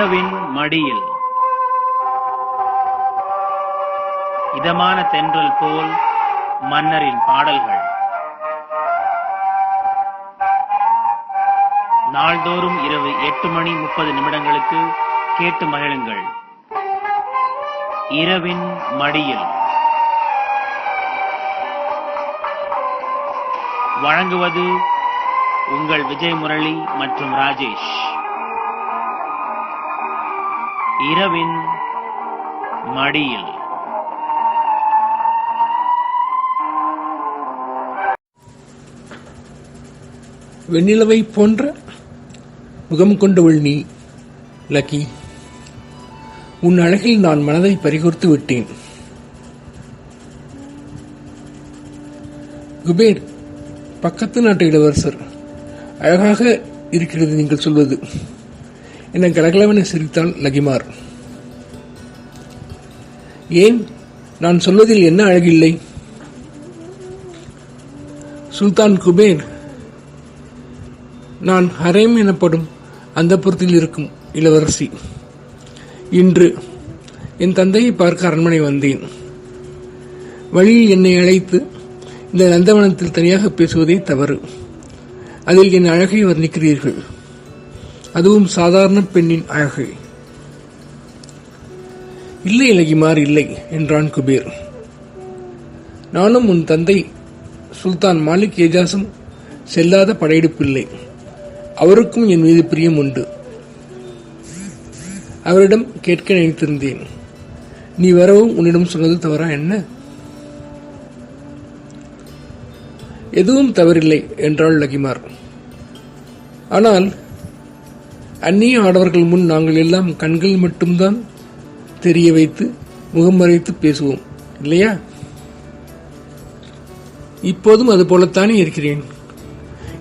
இரவின் மடியில் இதமான தென்றல் போல் மன்னரின் பாடல்கள். நாள்தோறும் இரவு 8:30 கேட்டு மகிழுங்கள். இரவின் மடியில் வழங்குவது உங்கள் விஜய் முரளி மற்றும் ராஜேஷ். இரவின் மடியில். வெண்ணிலவை போன்ற முகம் கொண்டவள் நீ லக்கி. உன் அழகில் நான் மனதை பறிகொடுத்து விட்டேன். குபேர், பக்கத்து நாட்டு இளவரசர், அழகாக இருக்கிறது நீங்கள் சொல்வது என கலகலவென சிரித்தாள் லகிமார். ஏன், நான் சொல்வதில் என்ன அழகில்லை? சுல்தான் குபேர், நான் ஹரேம் எனப்படும் அந்தப்புறத்தில் இருக்கும் இளவரசி. இன்று என் தந்தையை பார்க்க அரண்மனை வந்தேன். வழியில் என்னை அழைத்து இந்த நந்தவனத்தில் தனியாக பேசுவதே தவறு. அதில் என் அழகை வர்ணிக்கிறீர்கள், அதுவும் சாதாரண பெண்ணின் அழகை. இல்லை லகிமார், இல்லை என்றான் குபேர். நானும் உன் தந்தை சுல்தான் மாலிக் ஏஜாஸும் செல்லாத படையெடுப்பில்லை. அவருக்கும் என் மீது பிரியம் உண்டு. அவரிடம் கேட்க நினைத்திருந்தேன். நீ வரவும் உன்னிடம் சொன்னது தவறா என்ன? எதுவும் தவறில்லை என்றாள் லகிமார். ஆனால் அந்நிய ஆடவர்கள் முன் நாங்கள் எல்லாம் கண்கள் மட்டும்தான் தெரிய வைத்து முகம் மறைத்து பேசுவோம், இல்லையா? இப்போதும் அது போலத்தானே இருக்கிறேன்.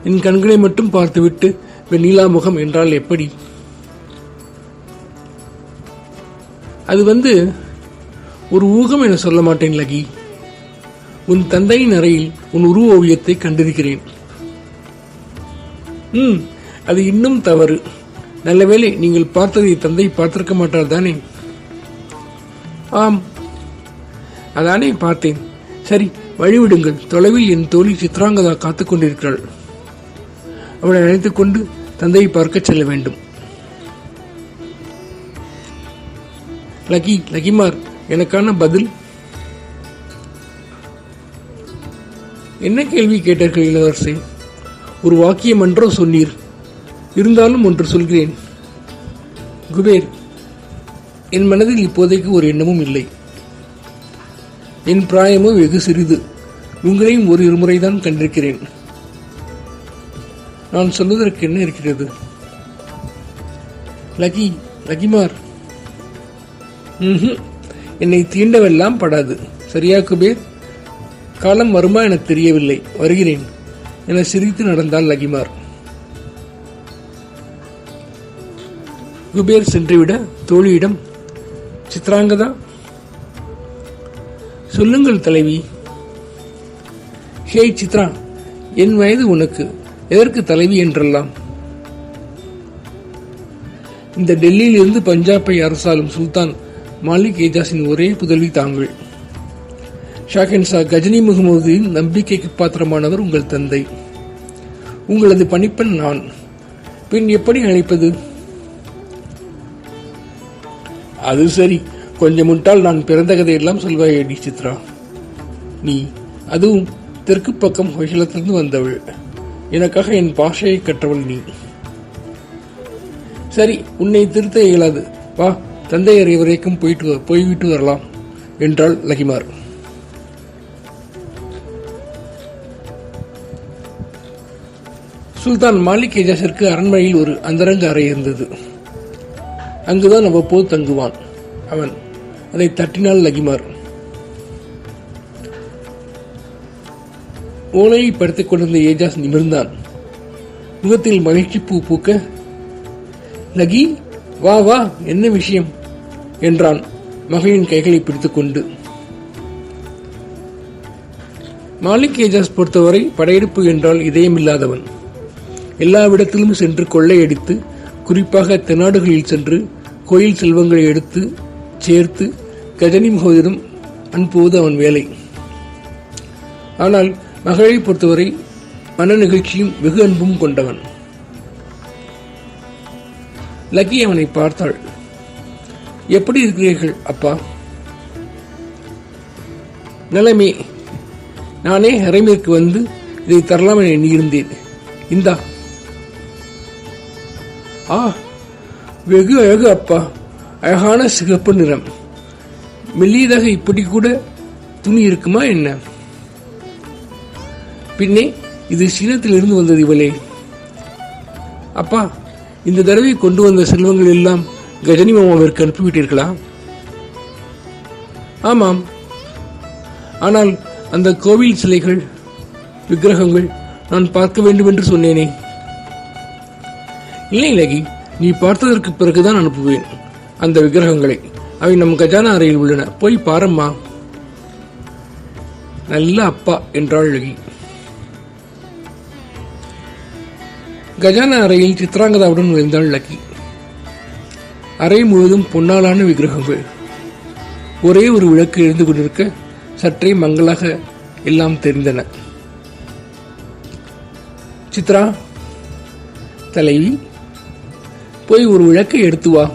என் கண்களை மட்டும் பார்த்துவிட்டு வெண்ணிலா முகம் என்றால் எப்படி? அது ஒரு ஊகம் என சொல்ல மாட்டேன் லகி. உன் தந்தையின் அறையில் உன் உருவ ஓவியத்தை கண்டிருக்கிறேன். அது இன்னும் தவறு. நல்லவேளை நீங்கள் பார்த்ததை தந்தை பார்த்திருக்க மாட்டார் தானே? ஆம், அதானே பார்த்தேன். சரி, வழிவிடுங்கள். தொலைவில் என் தோழி சித்ராங்கதா காத்துக் கொண்டிருக்கிறாள். அவளை அழைத்துக் கொண்டு தந்தையை பார்க்க செல்ல வேண்டும். லகிமார், எனக்கான பதில்? என்ன கேள்வி கேட்டார்கள் இளவரசே? ஒரு வாக்கியம் என்றோ சொன்னீர். இருந்தாலும் ஒன்று சொல்கிறேன். குபேர், என் மனதில் இப்போதைக்கு ஒரு எண்ணமும் இல்லை. என் பிராயமோ வெகு சிறிது. உங்களையும் ஒரு இருமுறைதான் கண்டிருக்கிறேன். நான் சொல்வதற்கு என்ன இருக்கிறது? லகிமார், என்னை தீண்டவெல்லாம் படாது. சரியா குபேர்? காலம் வருமா என தெரியவில்லை. வருகிறேன் என சிரித்து நடந்தாள் லகிமார். குபேர் சென்றுவிட தோழியிடம், சித்ராங்கதா, சொல்லுங்கள் தலைவி. ஹே சித்ரா, என் வயது உனக்கு, எதற்கு தலைவி என்றெல்லாம்? இந்த டெல்லியில் இருந்து பஞ்சாபை அரசாலும் சுல்தான் மாலிக் ஏஜாஸின் ஒரே புதல்வி தாங்கள். ஷாஹென்ஷா கஜனி முகமதுவின் நம்பிக்கைக்கு பாத்திரமானவர் உங்கள் தந்தை. உங்களது பணிப்பெண் நான். பின் எப்படி அழைப்பது? அது சரி, கொஞ்சம் முட்டால் நான் பிறந்த கதையெல்லாம் சொல்வாயடி சித்ரா. நீ அதுவும் தெற்கு பக்கம் ஹொய்சலத்திலிருந்து வந்தவள். எனக்காக என் பாஷையை கற்றவள் நீ. சரி, உன்னை திருத்த இயலாது. வா, தந்தை அறை வரைக்கும் போய்விட்டு வரலாம் என்றாள் லகிமார். சுல்தான் மாலிக் ஏஜாஸிற்கு அரண்மனையில் ஒரு அந்தரங்க அறை இருந்தது. அங்குதான் அவ்வப்போது தங்குவான் அவன். அதை தட்டினாள் லகிமார். ஓலையை படுத்திக் கொண்டிருந்த ஏஜாஸ் நிமிர்ந்தான். முகத்தில் மகிழ்ச்சி பூ பூக்க, லகி, வா வா, என்ன விஷயம் என்றான் மகளின் கைகளை பிடித்துக் கொண்டு. மாலிக் ஏஜாஸ் பொறுத்தவரை படையெடுப்பு என்றால் இதயமில்லாதவன். எல்லாவிடத்திலும் சென்று கொள்ளையடித்து, குறிப்பாக தென்னாடுகளில் சென்று கோயில் செல்வங்களை எடுத்து சேர்த்து கஜனி மகோதரிடம் அனுப்புவது அவன் வேலை. ஆனால் மகளை பொறுத்தவரை மன நிகழ்ச்சியும் வெகு அன்பும் கொண்டவன். லக்கி அவனை பார்த்தாள். எப்படி இருக்கிறீர்கள் அப்பா? நிலைமை, நானே அரைமேற்கு வந்து இதை தரலாம் என எண்ணியிருந்தேன். இந்தா. ஆ, வெகு அழகு அப்பா. அழகான சிகப்பு நிறம். மெல்லியதாக இப்படி கூட துணி இருக்குமா என்ன? பின்னே இது சீனத்திலிருந்து வந்தது இவளே. அப்பா, இந்த தடவை கொண்டு வந்த செல்வங்கள் எல்லாம் கஜனி மாமாவிற்கு அனுப்பிவிட்டீர்களா? ஆமாம். ஆனால் அந்த கோவில் சிலைகள், விக்கிரகங்கள் நான் பார்க்க வேண்டும் என்று சொன்னேனே. இல்லை லகி, நீ பார்த்ததற்கு பிறகுதான் அனுப்புவேன் அந்த விக்கிரகங்களை. அவை நம் கஜானா அறையில் உள்ளன. போய் பாரம்மா. நல்ல அப்பா என்றாள் லகி. கஜானா அறையில் சித்ராங்கதாவுடன் நுழைந்தாள் லக்கி. அறை முழுவதும் பொன்னாலான விக்கிரகங்கள். ஒரே ஒரு விளக்கு எழுந்து கொண்டிருக்க சற்றே மங்களாக எல்லாம் தெரிந்தன. சித்ரா, தலைவி, போய் ஒரு விளக்கை எடுத்து வா.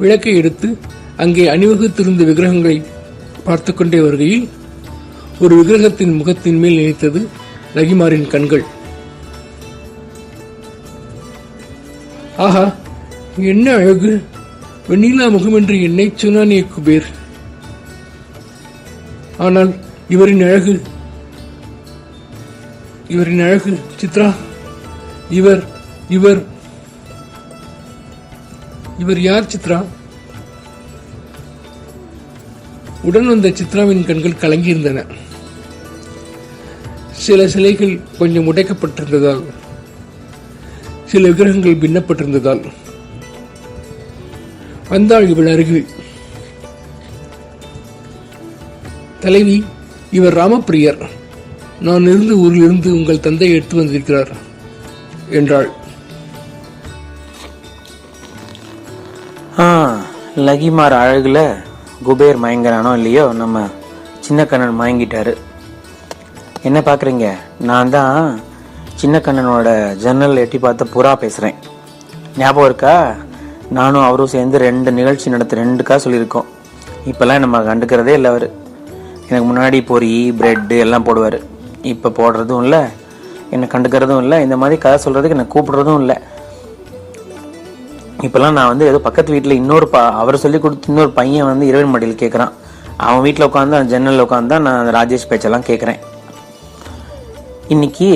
விளக்கை எடுத்து அங்கே அணிவகுத்திருந்த விக்கிரகங்களை பார்த்து கொண்டே வருகையில் ஒரு விக்கிரகத்தின் முகத்தின் மேல் நினைத்தது ரகிமாரின் கண்கள். ஆஹா, என்ன அழகு! வெண்ணிலா முகம் என்று என்னை சொன்னானே குபேர். ஆனால் இவரின் அழகு சித்ரா, இவர் இவர் இவர் யார் சித்ரா? உடன் வந்த சித்ராவின் கண்கள் கலங்கியிருந்தன. சில சிலைகள் கொஞ்சம் உடைக்கப்பட்டிருந்ததால், சில விக்கிரகங்கள் பின்னப்பட்டிருந்ததால் வந்தாள் இவள் அருகில். தலைவி, இவர் ராமப்பிரியர். நான் இருந்த ஊரிலிருந்து உங்கள் தந்தை எடுத்து வந்திருக்கிறார் என்றாள். லகிமார் அழகுல குபேர் மயங்கரானோ இல்லையோ, நம்ம சின்ன கண்ணன் மயங்கிட்டாரு. என்ன பார்க்குறீங்க? நான் தான் சின்ன கண்ணனோட ஜன்னல் எட்டி பார்த்த புறா பேசுகிறேன். ஞாபகம் இருக்கா? நானும் அவரும் சேர்ந்து 2 நிகழ்ச்சி நடத்த 2 சொல்லியிருக்கோம். இப்போல்லாம் நம்ம கண்டுக்கிறதே இல்லை. அவர் எனக்கு முன்னாடி பொரி பிரெட்டு எல்லாம் போடுவார். இப்போ போடுறதும் இல்லை, என்னை கண்டுக்கிறதும் இல்லை, இந்த மாதிரி கதை சொல்கிறதுக்கு என்னை கூப்பிடுறதும் இல்லை. இப்போல்லாம் நான் வந்து ஏதோ பக்கத்து வீட்டில் அவர் சொல்லி கொடுத்து இன்னொரு பையன் வந்து இரவின் மடியில் கேட்குறான். அவன் வீட்டில் உட்காந்து அந்த ஜன்னலில் உட்காந்து தான் நான் அந்த ராஜேஷ் பேச்செல்லாம் கேட்குறேன். இன்னைக்கு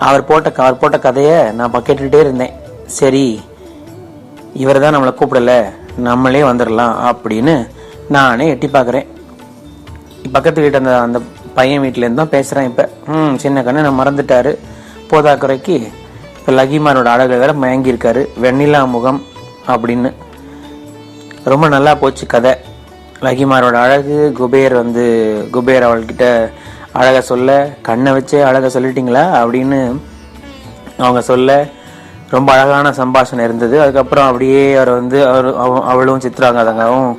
அவர் போட்ட கதையை நான் கேட்டுக்கிட்டே இருந்தேன். சரி, இவர் தான் நம்மளை கூப்பிடல, நம்மளே வந்துடலாம் அப்படின்னு நானே எட்டி பார்க்குறேன். பக்கத்து வீட்டு அந்த பையன் வீட்டிலேருந்து தான் பேசுகிறேன். இப்போ சின்ன கண்ணு நான் மறந்துட்டாரு. போதாக்குறைக்கு இப்போ லகிமாரோட அழகு வேற மயங்கியிருக்காரு. வெண்ணிலா முகம் அப்படின்னு ரொம்ப நல்லா போச்சு கதை. லகிமாரோட அழகு, குபேர் அவள்கிட்ட அழகை சொல்ல, கண்ணை வச்சு அழகை சொல்லிட்டீங்களா அப்படின்னு அவங்க சொல்ல ரொம்ப அழகான சம்பாஷணை இருந்தது. அதுக்கப்புறம் அப்படியே அவர் வந்து அவளும் சித்ராங்கதாவும்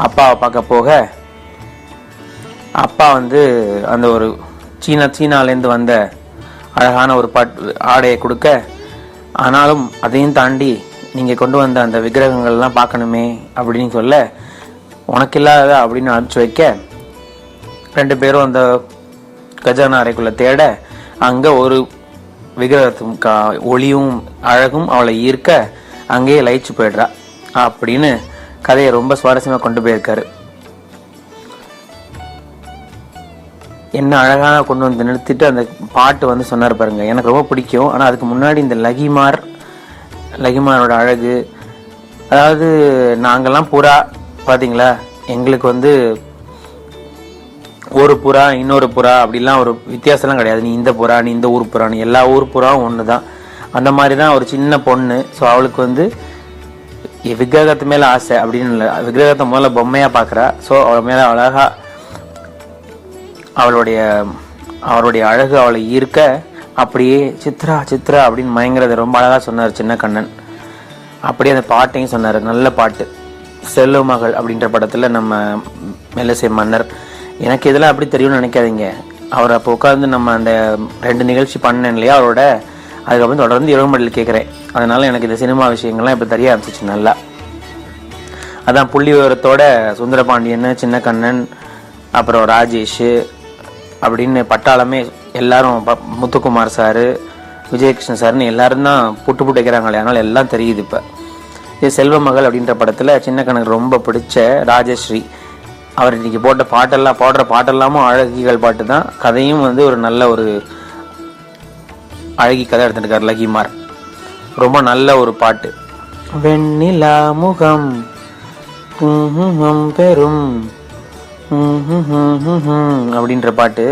அப்பாவை பார்க்க போக, அப்பா வந்து அந்த ஒரு சீனாலேருந்து வந்த அழகான ஒரு ஆடையை கொடுக்க, ஆனாலும் அதையும் தாண்டி நீங்கள் கொண்டு வந்த அந்த விக்கிரகங்கள்லாம் பார்க்கணுமே அப்படின்னு சொல்ல, உனக்கு இல்லாததா அப்படின்னு அனுப்பிச்சு வைக்க, 2 பேரும் அந்த கஜானா அறைக்குள்ள தேட, அங்கே ஒரு விக்கிரகத்தும் ஒளியும் அழகும் அவளை ஈர்க்க அங்கேயே லயிச்சு போயிடுறா அப்படின்னு கதையை ரொம்ப சுவாரஸ்யமாக கொண்டு போயிருக்காரு. என்ன அழகான கொண்டு வந்து நிறுத்திட்டு அந்த பாட்டு வந்து சொன்னார் பாருங்க, எனக்கு ரொம்ப பிடிக்கும். ஆனால் அதுக்கு முன்னாடி இந்த லகிமாரோட அழகு, அதாவது நாங்கெல்லாம் புறா பார்த்தீங்களா, எங்களுக்கு வந்து ஒரு புறா இன்னொரு புறா அப்படிலாம் ஒரு வித்தியாசம்லாம் கிடையாது. நீ இந்த புறா, நீ இந்த ஊர் புறான்னு, எல்லா ஊர் புறாவும் ஒன்று தான். அந்த மாதிரி தான் ஒரு சின்ன பொண்ணு. ஸோ அவளுக்கு வந்து விக்கிரகத்து மேலே ஆசை அப்படின்னு இல்லை, விக்கிரகத்தை முதல்ல பொம்மையாக பார்க்குறா. ஸோ அவள் மேலே அழகா அவருடைய அழகு அவளை ஈர்க்க, அப்படியே சித்ரா சித்ரா அப்படின்னு மயங்கிறத ரொம்ப அழகாக சொன்னார் சின்ன கண்ணன். அப்படியே அந்த பாட்டையும் சொன்னார். நல்ல பாட்டு. செல்வ மகள் அப்படின்ற படத்தில் நம்ம மெல்லிசை மன்னர். எனக்கு இதெல்லாம் அப்படி தெரியும்னு நினைக்காதீங்க. அவர் அப்போ உட்காந்து நம்ம அந்த 2 நிகழ்ச்சி பண்ணேன் இல்லையா அவரோட, அதுக்கப்புறம் தொடர்ந்து இரவு மடியில் கேட்குறேன். அதனால எனக்கு இந்த சினிமா விஷயங்கள்லாம் இப்போ தெரிய ஆரம்பிச்சிச்சு நல்லா. அதான் புள்ளி விவரத்தோட சுந்தரபாண்டியன், சின்ன கண்ணன், அப்புறம் ராஜேஷ் அப்படின்னு பட்டாளமே எல்லாரும், முத்துக்குமார் சாரு, விஜயகிருஷ்ணன் சார்னு எல்லாரும் தான் புட்டு புட்டு வைக்கிறாங்களே. அதனால எல்லாம் தெரியுது. இப்போ இது செல்வ மகள் அப்படின்ற படத்தில் சின்ன கண்ணனுக்கு ரொம்ப பிடிச்ச ராஜஸ்ரீ அவர் இன்னைக்கு பாடுற பாட்டெல்லாமும் அழகிகள் பாட்டு தான். கதையும் ஒரு நல்ல ஒரு அழகி கதை எடுத்துருக்காரு லகிமார். ரொம்ப நல்ல ஒரு பாட்டு. வெண்ணிலா முகம் பெரும் அப்படின்ற பாட்டு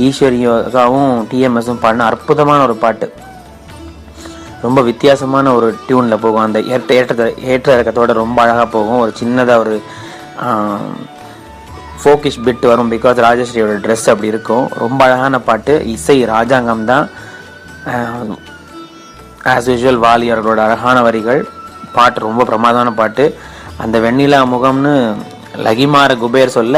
ஈஸ்வரியாவும் டிஎம்எஸும் பாடின அற்புதமான ஒரு பாட்டு. ரொம்ப வித்தியாசமான ஒரு டியூன்ல போகும். அந்த ஏற்ற இறக்கத்தோட ரொம்ப அழகா போகும். ஒரு சின்னதா ஒரு ஃபோக்கிஷ் பிட் வரும். பிகாஸ் ராஜஸ்ரீயோட ட்ரெஸ் அப்படி இருக்கும். ரொம்ப அழகான பாட்டு. இசை ராஜாங்கம் தான். ஆஸ் யூஷுவல் வாலி அவர்களோட அழகான வரிகள். பாட்டு ரொம்ப பிரமாதமான பாட்டு. அந்த வெண்ணிலா முகம்னு லகிமார குபேர் சொல்ல,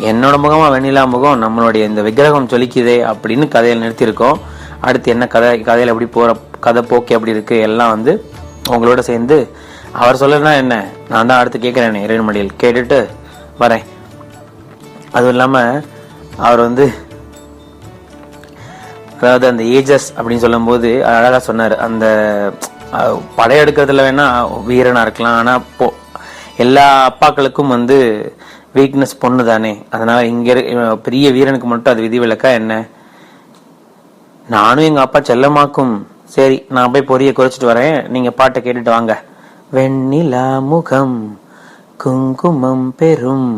என்னோட முகமா வெண்ணிலா முகம், நம்மளுடைய இந்த விக்கிரகம் சொல்லிக்குதே அப்படின்னு கதையில் நிறுத்தியிருக்கோம். அடுத்து என்ன கதையில் எப்படி போகிற கதை போக்கி எப்படி இருக்கு எல்லாம் உங்களோட சேர்ந்து அவர் சொல்லனா என்ன, நான் தான் அடுத்து கேட்குறேன் இறைமடியில் கேட்டுட்டு வரேன். அதுவும் இல்லாமல் அவர் அதாவது அந்த ஏஜஸ் அப்படின்னு சொல்லும்போது அழகாக சொன்னார். அந்த படையெடுக்கிறதுல வேணா வீரனாக இருக்கலாம், ஆனால் எல்லா அப்பாக்களுக்கும் வீக்னஸ் பொண்ணு தானே. அதனால இங்கே பெரிய வீரனுக்கு மட்டும் அது விதிவிலக்கா என்ன? நானும் எங்க அப்பா செல்லமாக்கும். சரி, நான் போய் பொரிய குறைச்சிட்டு வரேன், நீங்க பாட்டை கேட்டுட்டு வாங்க. வெண்ணிலா முகம் குங்குமம் பெரும்.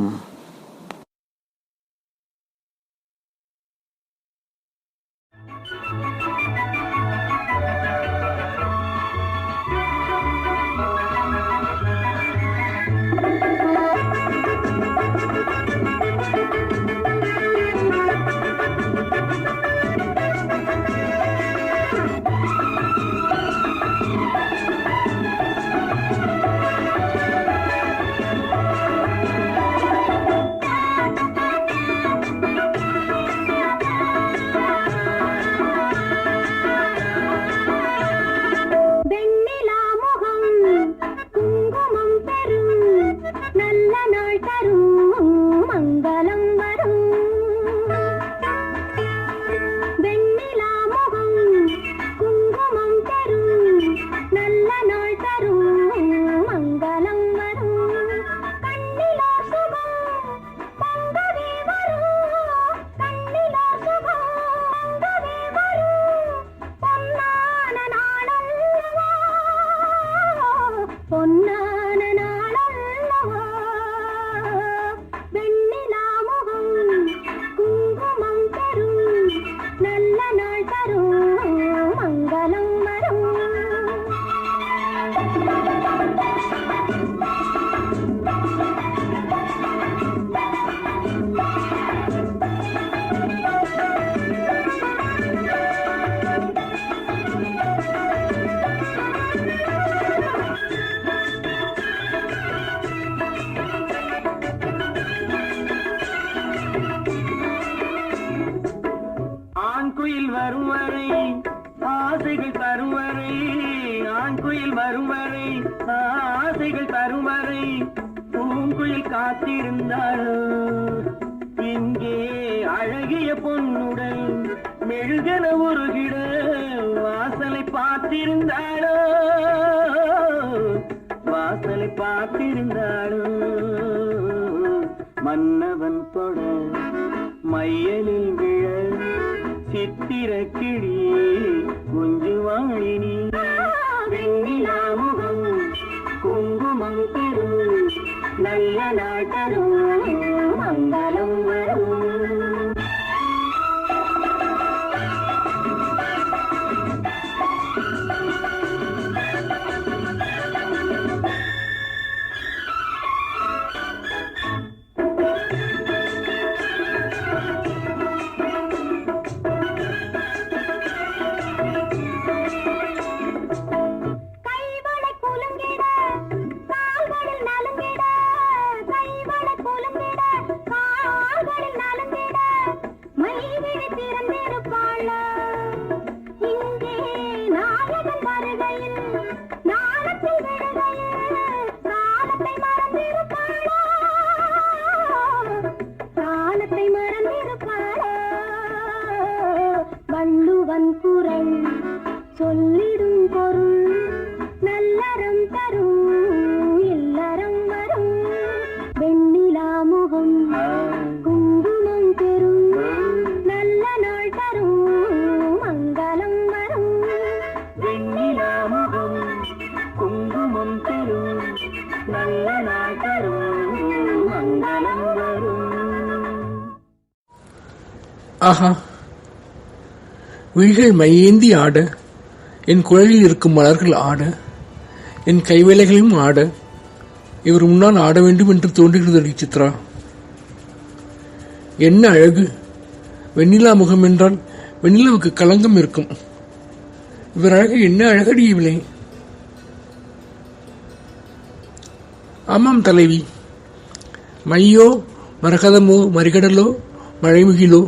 மன்னவன் தொட மையலில் விழ சித்திர கிளி குஞ்சுவாழினி வெண்ணிலா முகம் குங்குமம் பெரும் நல்ல நாட்டரும் மங்களம் வரும். கைவளை குலுங்கிட வன்புறல் சொல்லிடும் பொருள் நல்லறம் தரும் இல்லறம் வரும் வெண்ணிலா முகம் குங்குமம் பெறும் நல்ல நாள் தரும் மங்களம் வரும் வெண்ணிலா முகம் குங்குமம் பெறும் நல்ல நாள் தரும் மங்களம் வரும். ஆஹா, விழிகள் மையேந்தி ஆட, என் குழலில் இருக்கும் மலர்கள் ஆட, என் கைவேலைகளையும் ஆட, இவர் முன்னால் ஆட வேண்டும் என்று தோன்றுகிறது சித்ரா. என்ன அழகு! வெண்ணிலா முகம் என்றால் வெண்ணிலாவுக்கு களங்கம் இருக்கும். இவர் அழகு என்ன அழகடி இவளே! ஆமாம் தலைவி, மையோ மரகதமோ மறிகடலோ மழைமுகிலோ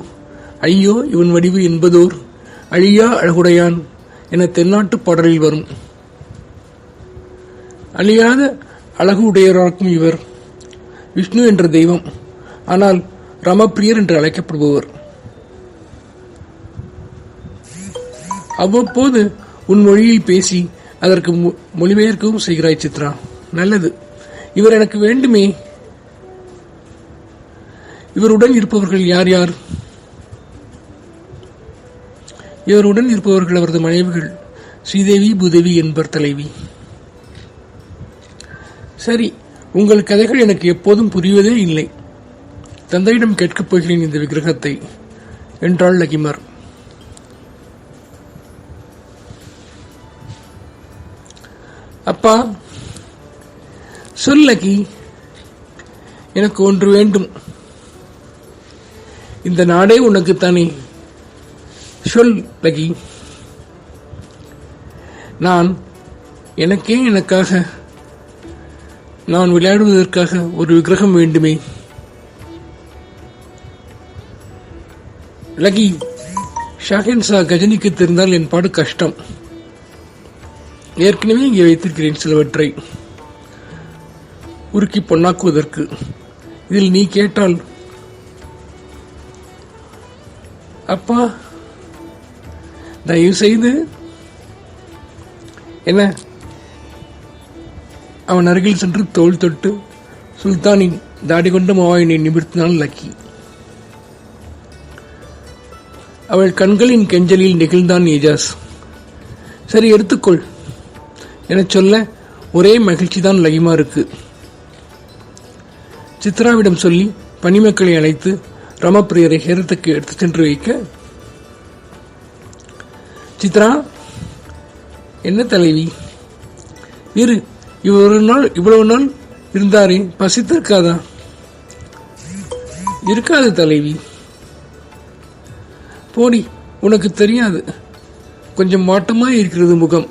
ஐயோ இவன் வடிவு என்பதோர் அழியா அழகுடையான் என தென்னாட்டு பாடலில் வரும். அழியாத அழகு உடையவராக்கும் இவர் விஷ்ணு என்ற தெய்வம், ஆனால் ரமப்பிரியர் என்று அழைக்கப்படுபவர். அவ்வப்போது உன் மொழியில் பேசி அதற்கு மொழிபெயர்க்கவும் செய்கிறாய் சித்ரா. நல்லது, இவர் எனக்கு வேண்டுமே. இவருடன் இருப்பவர்கள் யார் யார்? இவருடன் இருப்பவர்கள் அவரது மனைவிகள் ஸ்ரீதேவி பூதேவி என்பர் தலைவி. சரி, உங்கள் கதைகள் எனக்கு எப்போதும் புரிவதே இல்லை. தந்தையிடம் கேட்கப் போகிறேன் இந்த விக்கிரகத்தை என்றாள் லகிமர். அப்பா சொல் லகி, எனக்கு ஒன்று வேண்டும். இந்த நாடே உனக்குத்தானே, சொல் லகி. எனக்காக நான் விளையாடுவதற்காக ஒரு விக்கிரகம் வேண்டுமே. லகி, ஷாஹின்ஷா கஜனிக்கு தெரிந்தால் என் பாடு கஷ்டம். ஏற்கனவே இங்கே வைத்திருக்கிறேன் சிலவற்றை உருக்கி பொன்னாக்குவதற்கு. இதில் நீ கேட்டால், அப்பா தயவு செய்து என்ன? அவன் அருகில் சென்று தோள் தொட்டு சுல்தானின் தாடி கொண்ட மாவாயினை நிமிர்த்தினாள் லக்கி. அவள் கண்களின் கெஞ்சலில் நெகிழ்ந்தான் ஏஜாஸ். சரி, எடுத்துக்கொள் என சொல்ல ஒரே மகிழ்ச்சிதான் லகிமாருக்கு. சித்ராவிடம் சொல்லி பணிமக்களை அழைத்து ரமப்பிரியரை ஹேரத்துக்கு எடுத்து சென்று வைக்க, சித்ரா, என்ன தலைவி, இவ்வளவு நாள் இருந்தாரே, பசித்திருக்காதா? இருக்காது தலைவி. போடி, உனக்கு தெரியாது. கொஞ்சம் வாட்டமாய் இருக்கிறது முகம்.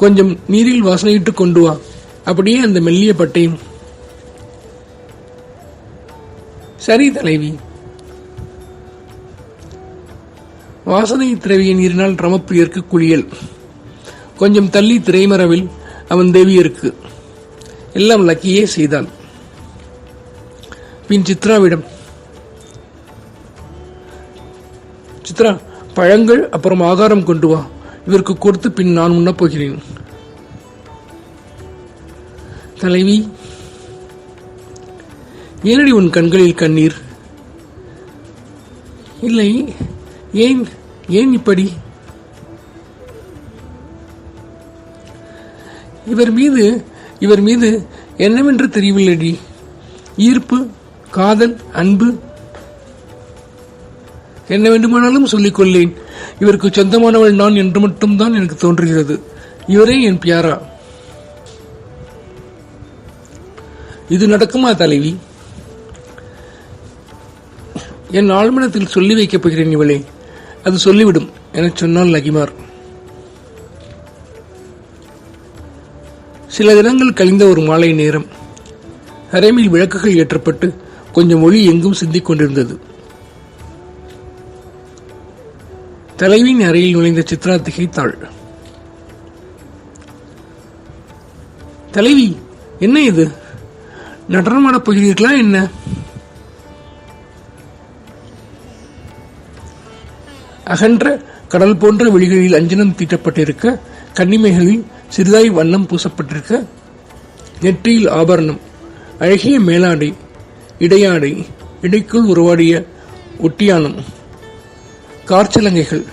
கொஞ்சம் நீரில் வாசனையிட்டு கொண்டு வா. அப்படியே அந்த மெல்லிய பட்டையும். சரி தலைவி. வாசனை திரவிய நீரினால் ரமப்பிரியருக்கு குளியல். கொஞ்சம் தள்ளி திரைமரவில் அவன் தேவியருக்கு. எல்லாம் லக்கியே செய்தான். பின் சித்ராவிடம், சித்ரா, பழங்கள் அப்புறம் ஆகாரம் கொண்டு வா. இவருக்கு கொடுத்து பின் நான் உண்ணப் போகிறேன். தலைவி, ஏனடி உன் கண்களில் கண்ணீர்? இல்லை, ஏன் இப்படி? இவர் மீது என்னவென்று தெரியவில்லைடி. ஈர்ப்பு, காதல், அன்பு, என்ன வேண்டுமானாலும் சொல்லிக் கொள்ளேன். இவருக்கு சொந்தமானவள் நான் என்று மட்டும்தான் எனக்கு தோன்றுகிறது. இவரே என் பியாரா. இது நடக்குமா தலைவி? என் ஆழ்மனத்தில் சொல்லி வைக்கப் போகிறேன். இவளே அது சொல்லிவிடும் என சொன்னாள் லகிமார். சில தினங்கள் கழிந்த ஒரு மாலை நேரம். ஹரேமில் விளக்குகள் ஏற்றப்பட்டு கொஞ்சம் ஒளி எங்கும் சிந்திக் கொண்டிருந்தது. தலைவியின் அறையில் நுழைந்த சித்ரா திகைத்தாள். தலைவி, என்ன இது? நடனமாடப் போகிறீர்களா என்ன? அகன்ற கடல் போன்ற வெளிகளில் அஞ்சனம் தீட்டப்பட்டிருக்க, கன்னிமைகளில் சிறிதாய் வண்ணம் பூசப்பட்டிருக்க, நெற்றியில் ஆபரணம், அழகிய மேலாடை, இடையாடை, இடைக்குள் உருவாடிய ஒட்டியானம், கார்ச்சலங்கைகள்,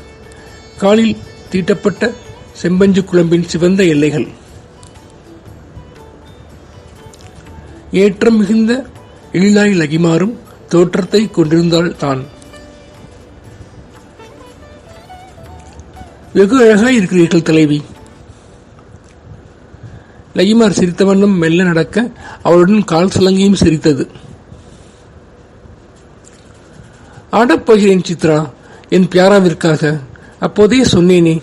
காலில் தீட்டப்பட்ட செம்பஞ்சு குழம்பின் சிவந்த எல்லைகள், ஏற்றம் மிகுந்த எழிலாய் லகிமாறும் தோற்றத்தை கொண்டிருந்தாள் தான். வெகு அழகாய் இருக்கிறீர்கள் தலைவி. லகிமார் சிரித்த வண்ணம் மெல்ல நடக்க அவளுடன் கால் சலங்கையும் சிரித்தது. ஆடப்போகிறேன் சித்ரா, என் பியாராவிற்காக. அப்போதே சொன்னேனே.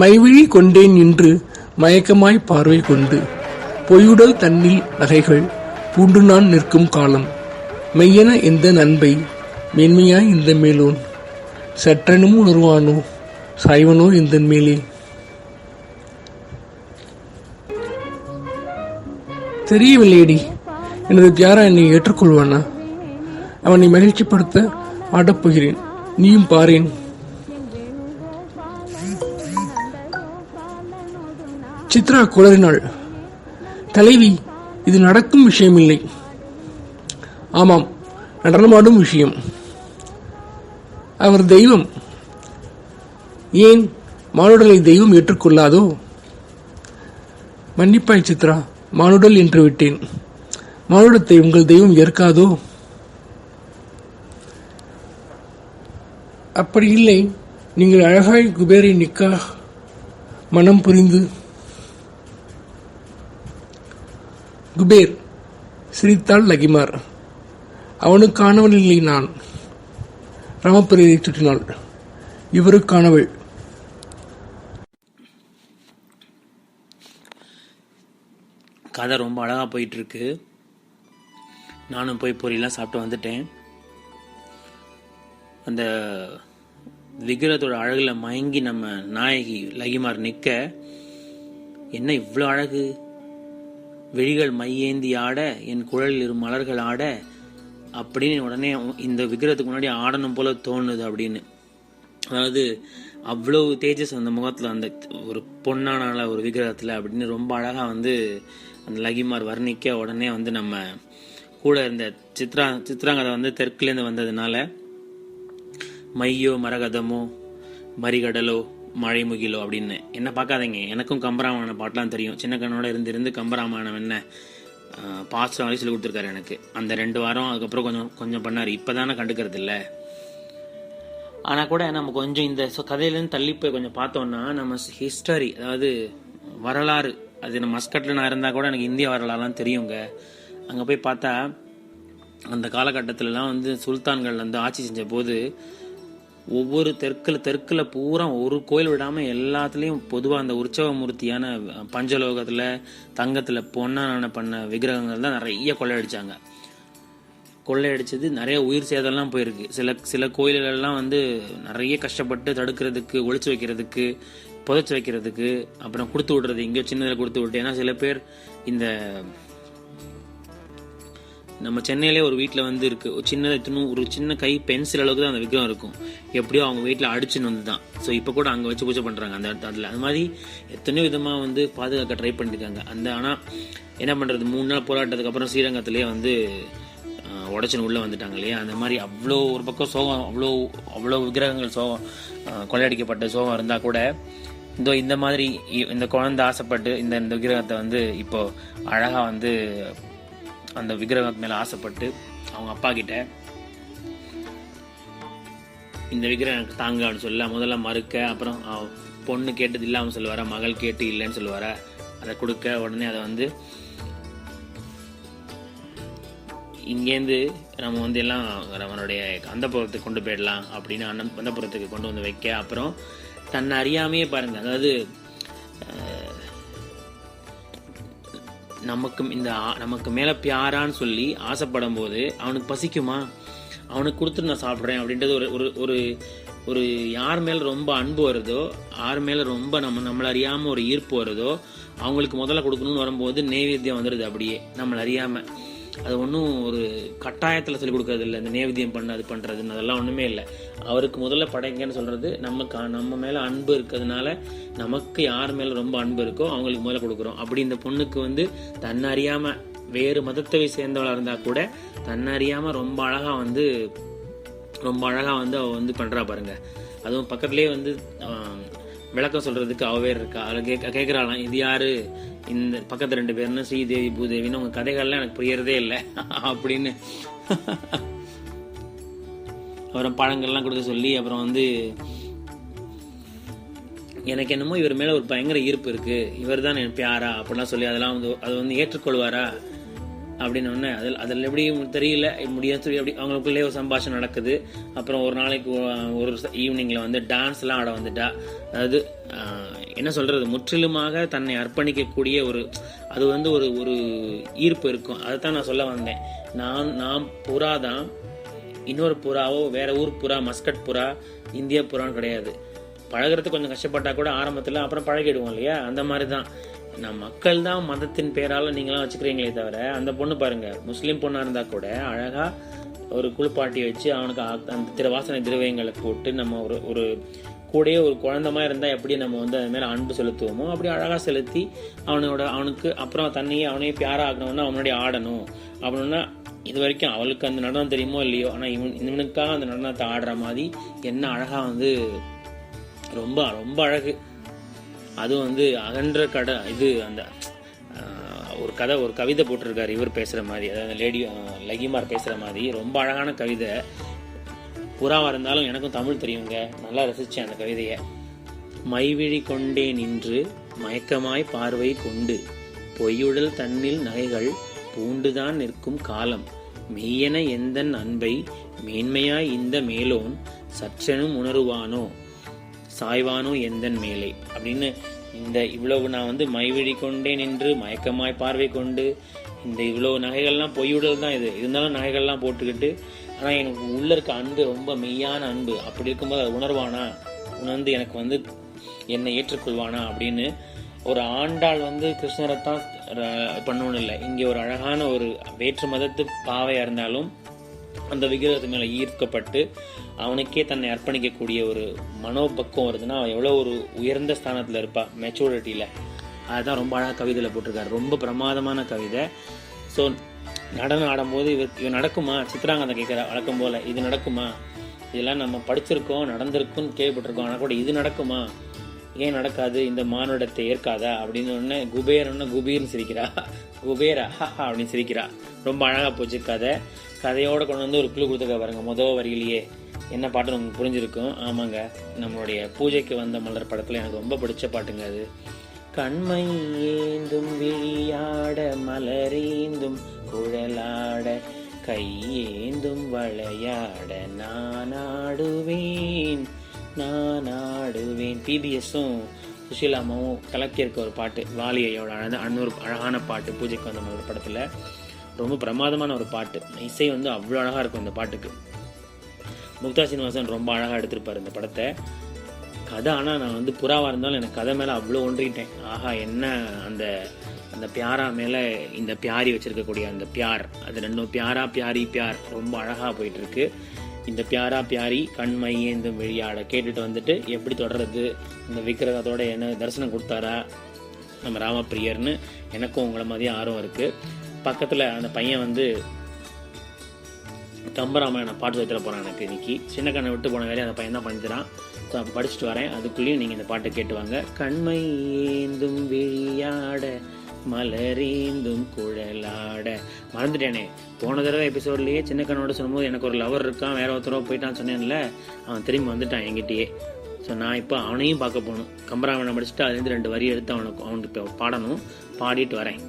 மைவிழி கொண்டேன் இன்று மயக்கமாய் பார்வை கொண்டு, பொய்யுடல் தன்னில் நகைகள் பூண்டு நான் நிற்கும் காலம், மெய்யென எந்த நண்பை மேன்மையாய் இந்த மேலோன், சற்றெனும் உணர்வானோ சாய்வனோ இந்த மேலே. தெரியவில்லையடி, எனது பியாரா என்னை ஏற்றுக்கொள்வானா? அவனை மகிழ்ச்சிப்படுத்த ஆடப்போகிறேன், நீயும் பாரேன். சித்ரா குளறினாள். தலைவி, இது நடக்கும் விஷயமில்லை. ஆமாம், நடனமாடும் விஷயம். அவர் தெய்வம். ஏன் மானுடலை தெய்வம் ஏற்றுக்கொள்ளாதோ? மன்னிப்பாய் சித்ரா, மானுடல் என்று விட்டேன். மானுடத்தை உங்கள் தெய்வம் ஏற்காதோ? அப்படி இல்லை, நீங்கள் அழகாய் குபேரை நிக்கா மனம் புரிந்து. குபேர் சிரித்தாள் லகிமார். அவனுக்கானவள் இல்லை நான். ராமப்பிரியரை சுற்றினாள். இவருக்கானவள். கதை ரொம்ப அழகா போயிட்டு இருக்கு. நானும் போய் பொரியெல்லாம் சாப்பிட்டு வந்துட்டேன். அந்த விக்கிரத்தோட அழகுல மயங்கி நம்ம நாயகி லகிமார் நிக்க, என்ன இவ்வளோ அழகு, விழிகள் மையேந்தி ஆட, என் குழலில் இரு மலர்கள் ஆட அப்படின்னு உடனே இந்த விக்கிரத்துக்கு முன்னாடி ஆடணும் போல தோணுது அப்படின்னு. அதாவது அவ்வளவு தேஜஸ் அந்த முகத்துல, அந்த ஒரு பொன்னான ஒரு விக்கிரகத்துல அப்படின்னு ரொம்ப அழகா வந்து அந்த லகிமார் வர்ணிக்க, உடனே வந்து நம்ம கூட இருந்த சித்ராங்கதை வந்து தெற்குலேருந்து வந்ததுனால மையோ மரகதமோ மரிகடலோ மழைமுகிலோ அப்படின்னு. என்ன பார்க்காதீங்க, எனக்கும் கம்பராமாயண பாட்டெலாம் தெரியும். சின்ன கண்ணோட இருந்து கம்பராமாயணம் என்ன பாஸ்டர் வரை சொல்லி கொடுத்துருக்காரு எனக்கு. அந்த 2 வாரம் அதுக்கப்புறம் கொஞ்சம் பண்ணார். இப்போதானே கண்டுக்கிறது இல்லை. ஆனால் கூட நம்ம கொஞ்சம் இந்த கதையிலேருந்து தள்ளி போய் கொஞ்சம் பார்த்தோம்னா, நம்ம ஹிஸ்டரி, அதாவது வரலாறு, அது நம்ம மஸ்கட்டில் நான் இருந்தால் கூட எனக்கு இந்திய வரலாறுலாம் தெரியுங்க. அங்கே போய் பார்த்தா அந்த காலகட்டத்திலலாம் வந்து சுல்தான்கள் வந்து ஆட்சி செஞ்ச போது ஒவ்வொரு தெற்குல பூரா ஒரு கோயில் விடாமல் எல்லாத்துலேயும் பொதுவாக அந்த உற்சவ மூர்த்தியான பஞ்சலோகத்தில் தங்கத்தில் பொன்னான பண்ண விக்கிரகங்கள் தான் நிறைய கொள்ளையடிச்சாங்க. கொள்ளையடிச்சது நிறைய உயிர் சேதம்லாம் போயிருக்கு. சில கோயில்கள்லாம் வந்து நிறைய கஷ்டப்பட்டு தடுக்கிறதுக்கு, ஒழிச்சு வைக்கிறதுக்கு, புதைச்சி வைக்கிறதுக்கு, அப்புறம் கொடுத்து விடுறது, இங்கே சின்னதில் கொடுத்து விட்டு. ஏன்னா சில பேர் இந்த நம்ம சென்னையிலே ஒரு வீட்டில் வந்து இருக்கு, ஒரு சின்ன கை பென்சில் அளவுக்கு தான் அந்த விக்கிரம் இருக்கும். எப்படியோ அவங்க வீட்டில் அடிச்சுன்னு வந்து தான். ஸோ இப்போ கூட அங்கே வச்சு பூஜை பண்ணுறாங்க அந்த அதில். அது மாதிரி எத்தனையோ விதமாக வந்து பாதுகாக்க ட்ரை பண்ணியிருக்காங்க. ஆனால் என்ன பண்ணுறது, 3 நாள் போராட்டத்துக்கு அப்புறம் ஸ்ரீரங்கத்திலேயே வந்து உடச்சின்னு உள்ளே வந்துட்டாங்க இல்லையா. அந்த மாதிரி அவ்வளோ ஒரு பக்கம் சோகம், அவ்வளோ விக்கிரகங்கள் சோகம், கொள்ளையடிக்கப்பட்ட சோகம் இருந்தால் கூட இந்த மாதிரி இந்த குழந்தை ஆசைப்பட்டு இந்த விக்கிரகத்தை வந்து இப்போ அழகாக வந்து அந்த விக்கிரகத்து மேலே ஆசைப்பட்டு அவங்க அப்பா கிட்ட இந்த விக்கிரகம் எனக்கு தாங்கன்னு சொல்ல முதல்ல மறுக்க, அப்புறம் பொண்ணு கேட்டது இல்லாமல் சொல்லுவாரா, மகள் கேட்டு இல்லைன்னு சொல்லுவாரா, அதை கொடுக்க, உடனே அதை வந்து இங்கேருந்து நம்ம வந்து எல்லாம் நம்மளுடைய அந்தப்புறத்துக்கு கொண்டு போயிடலாம் அப்படின்னு அந்தப்புறத்துக்கு கொண்டு வந்து வைக்க, அப்புறம் தன்னை அறியாமையே பாருங்க, அதாவது நமக்கு மேல பியாரான்னு சொல்லி ஆசைப்படும் போது அவனுக்கு பசிக்குமா, அவனுக்கு கொடுத்துட்டு நான் சாப்பிட்றேன் அப்படின்றது ஒரு யார் மேல ரொம்ப அன்பு வருதோ, யார் மேல ரொம்ப நம்மளை அறியாம ஒரு ஈர்ப்பு வருதோ அவங்களுக்கு முதல்ல கொடுக்கணும்னு வரும்போது நெய்வேத்தியம் வந்துடுது அப்படியே நம்மளை அறியாம. அது ஒன்றும் ஒரு கட்டாயத்தில் சொல்லிக் கொடுக்கறது இல்லை. இந்த நேவேத்தியம் பண்ண அது பண்ணுறதுன்னு அதெல்லாம் ஒன்றுமே இல்லை. அவருக்கு முதல்ல படைங்கன்னு சொல்கிறது நம்ம மேலே அன்பு இருக்கிறதுனால, நமக்கு யார் மேலே ரொம்ப அன்பு இருக்கோ அவங்களுக்கு முதல்ல கொடுக்குறோம். அப்படி இந்த பொண்ணுக்கு வந்து தன்னை அறியாமல், வேறு மதத்தை சேர்ந்தவளாக இருந்தால் கூட தன்னை அறியாமல் ரொம்ப அழகாக அவள் வந்து பண்ணுறா பாருங்க. அதுவும் பக்கத்துலேயே வந்து விளக்கம் சொல்கிறதுக்கு அவ இருக்கா. அதில் கேட்குறாளாம், இது யாரு இந்த பக்கத்து 2 பேர்னு, ஸ்ரீதேவி பூதேவின்னு, உங்கள் கதைகள்லாம் எனக்கு புரியறதே இல்லை அப்படின்னு. அப்புறம் பழங்கள்லாம் கொடுக்க சொல்லி, அப்புறம் வந்து எனக்கு என்னமோ இவர் மேலே ஒரு பயங்கர ஈர்ப்பு இருக்குது, இவர் தான் என் பியாரா அப்படிலாம் சொல்லி அதெல்லாம் வந்து அது வந்து ஏற்றுக்கொள்வாரா அப்படின்னு ஒன்று அதில் எப்படி தெரியல முடியாது சொல்லி அப்படி அவங்களுக்குள்ளே ஒரு சம்பாஷணம் நடக்குது. அப்புறம் ஒரு நாளைக்கு ஒரு ஈவினிங்கில் வந்து டான்ஸ்லாம் ஆட வந்துட்டா. அதாவது என்ன சொல்கிறது, முற்றிலுமாக தன்னை அர்ப்பணிக்கக்கூடிய அது வந்து ஒரு ஈர்ப்பு இருக்கும். அதை தான் நான் சொல்ல வந்தேன். நான் புறா தான், இன்னொரு புறாவோ வேற ஊர் புறா, மஸ்கட் புறா, இந்திய புறான்னு கிடையாது. பழகிறது கொஞ்சம் கஷ்டப்பட்டா கூட ஆரம்பத்தில், அப்புறம் பழகிடுவோம் இல்லையா, அந்த மாதிரி தான். மக்கள் தான் மதத்தின் பேரால நீங்களாம் வச்சுக்கிறீங்களே தவிர, அந்த பொண்ணு பாருங்க, முஸ்லீம் பொண்ணா இருந்தா கூட அழகா ஒரு குளிப்பாட்டி வச்சு அவனுக்கு அந்த வாசனை திரவியங்களை போட்டு, நம்ம ஒரு கூடயே ஒரு குழந்தைமா இருந்தா எப்படி நம்ம வந்து அது மேல அன்பு செலுத்துவோமோ அப்படி அழகா செலுத்தி அவனுக்கு அப்புறம் தன்னையே அவனையே பியாரா ஆகணும்னா அவனுடைய ஆடணும் அப்படின்னா, இது வரைக்கும் அவளுக்கு அந்த நடனம் தெரியுமோ இல்லையோ, ஆனா இவனுக்காக அந்த நடனத்தை ஆடுற மாதிரி என்ன அழகா வந்து ரொம்ப ரொம்ப அழகு. அதுவும் வந்து அகன்ற இது அந்த ஒரு கவிதை போட்டிருக்காரு இவர் பேசுற மாதிரி, அதாவது லகிமார் பேசுற மாதிரி ரொம்ப அழகான கவிதை. புறாவா இருந்தாலும் எனக்கும் தமிழ் தெரியுங்க, நல்லா ரசிச்சேன் அந்த கவிதையை. மைவிழி கொண்டே நின்று மயக்கமாய் பார்வை கொண்டு, பொய்யுடல் தன்னில் நகைகள் பூண்டுதான் நிற்கும் காலம், மெய்யென எந்தன் அன்பை மேன்மையாய் இந்த மேலோன் சற்றெனும் உணருவானோ சாய்வானோ எந்தன் மேலே அப்படின்னு. இந்த இவ்வளவு நான் வந்து மைவிழி கொண்டே நின்று மயக்கமாய் பார்வை கொண்டு, இந்த இவ்வளவு நகைகள்லாம் பொய்யுடல் தான், இது இருந்தாலும் நகைகள்லாம் போட்டுக்கிட்டு, ஆனால் எனக்கு உள்ள இருக்க அன்பு ரொம்ப மெய்யான அன்பு. அப்படி இருக்கும்போது அதை உணர்ந்து எனக்கு வந்து என்னை ஏற்றுக்கொள்வானா அப்படின்னு. ஒரு ஆண்டாள் வந்து கிருஷ்ணரை தான் பண்ணணும் இல்லை, இங்கே ஒரு அழகான ஒரு வேற்று மதத்து பாவையா இருந்தாலும் அந்த விக்கிரகத்து மேலே ஈர்க்கப்பட்டு அவனுக்கே தன்னை அர்ப்பணிக்கக்கூடிய ஒரு மனோபக்கம் வருதுன்னா அவன் எவ்வளோ ஒரு உயர்ந்த ஸ்தானத்தில் இருப்பா, மெச்சூரிட்டியில். அதுதான் ரொம்ப அழகாக கவிதையில் போட்டிருக்காரு, ரொம்ப பிரமாதமான கவிதை. ஸோ நடனம் ஆடும்போது இவன் நடக்குமா, சித்ராங்கதை கேட்குற வழக்கம் போல், இது நடக்குமா, இதெல்லாம் நம்ம படிச்சிருக்கோம் நடந்திருக்குன்னு கேள்விப்பட்டிருக்கோம், ஆனால் கூட இது நடக்குமா, ஏன் நடக்காது, இந்த மானுடத்தை ஏற்காதா அப்படின்னு ஒன்று குபீர்னு சிரிக்கிறா, குபேரா அப்படின்னு சிரிக்கிறா. ரொம்ப அழகாக போச்சு கதையோட கொண்டு வந்து ஒரு குழு கொடுத்துருக்க பாருங்க. முதல் வரியிலேயே என்ன பாட்டுன்னு உங்களுக்கு புரிஞ்சிருக்கும். ஆமாங்க, நம்மளுடைய பூஜைக்கு வந்த மலர் படத்தில் எனக்கு ரொம்ப பிடிச்ச பாட்டுங்க அது. கண்மை ஏந்தும் விழியாட மலரேந்தும் குழலாட கையேந்தும் வளையாட நான் ஆடுவேன். பிபிஎஸும் சுஷீலாமாவும் கலக்கியிருக்க ஒரு பாட்டு, வாலியோட அன்னொரு அழகான பாட்டு, பூஜைக்கு வந்த மலர் படத்தில் ரொம்ப பிரமாதமான ஒரு பாட்டு. இசை வந்து அவ்வளோ அழகாக இருக்கும் இந்த பாட்டுக்கு. முக்தா சீனிவாசன் ரொம்ப அழகாக எடுத்திருப்பார் இந்த படத்தை. கதை ஆனால் நான் வந்து புறாவாக இருந்தாலும் எனக்கு கதை மேலே அவ்வளோ ஒன்றிட்டேன். ஆஹா, என்ன அந்த பியாரா மேலே இந்த பியாரி வச்சிருக்கக்கூடிய அந்த பியார், அது ரெண்டும் பியாரா பியாரி பியார் ரொம்ப அழகாக போயிட்டுருக்கு. இந்த பியாரா பியாரி கண்மை ஏந்தும் விழியாட கேட்டுட்டு வந்துட்டு எப்படி தொடர்றது, இந்த விக்கிரகத்தோட என்ன தரிசனம் கொடுத்தாரா நம்ம ராமப்பிரியர்னு எனக்கும் உங்களை மாதிரி ஆர்வம் இருக்குது. பக்கத்தில் அந்த பையன் வந்து கம்பராமாயண பாட்டு வைத்திர போகிறான். எனக்கு இன்னைக்கு சின்ன கண்ணை விட்டு போன வேலையை அந்த பையன் தான் பண்ணித்தரான். ஸோ படிச்சுட்டு வரேன், அதுக்குள்ளேயும் நீங்கள் இந்த பாட்டை கேட்டுவாங்க. கண்மை ஏந்தும் விழியாட மலரேந்தும் குழலாட. மறந்துட்டேனே, போன தடவை எபிசோட்லேயே சின்ன கண்ணோட சொல்லும்போது எனக்கு ஒரு லவர் இருக்கான், வேற ஒருத்தரோ போயிட்டான்னு சொன்னேன்ல, அவன் திரும்பி வந்துட்டான் என்கிட்டயே. ஸோ நான் இப்போ அவனையும் பார்க்க போகணும். கம்பராமாயணம் படிச்சுட்டு அதுலேருந்து 2 வரி எடுத்து அவனுக்கு இப்போ பாடணும். பாடிட்டு வரேன்.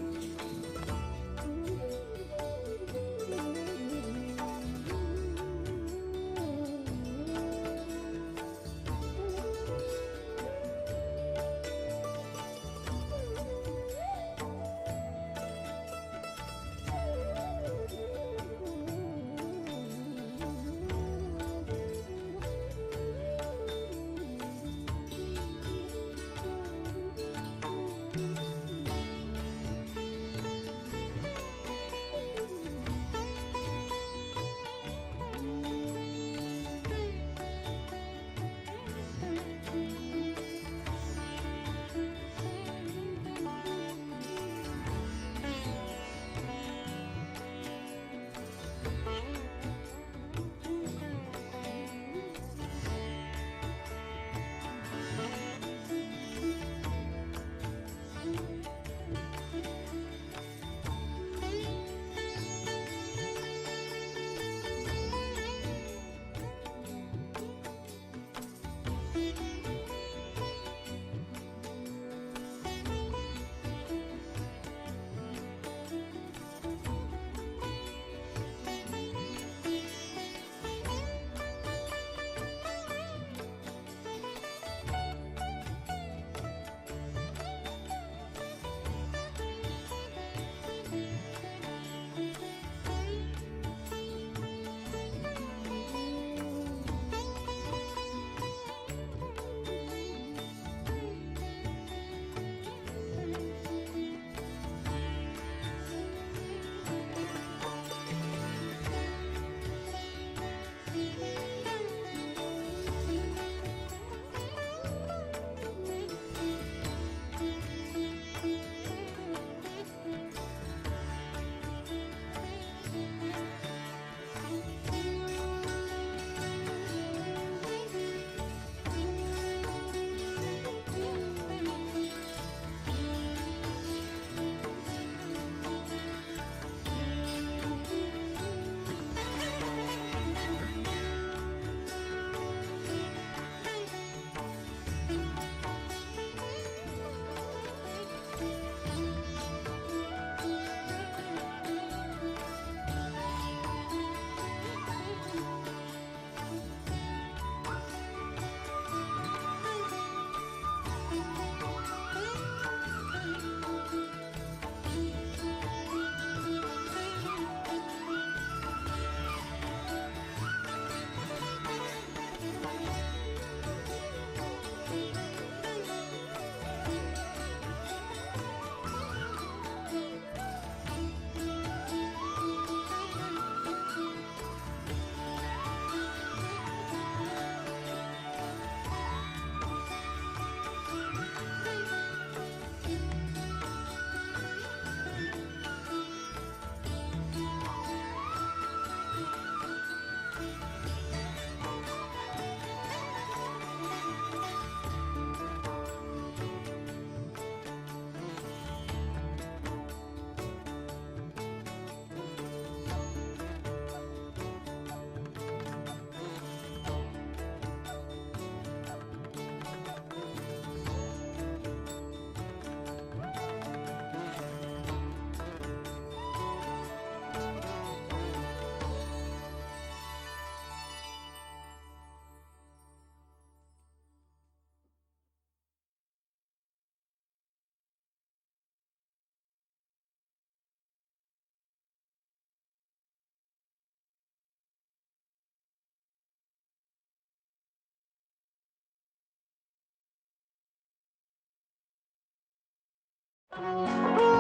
மையேந்தும்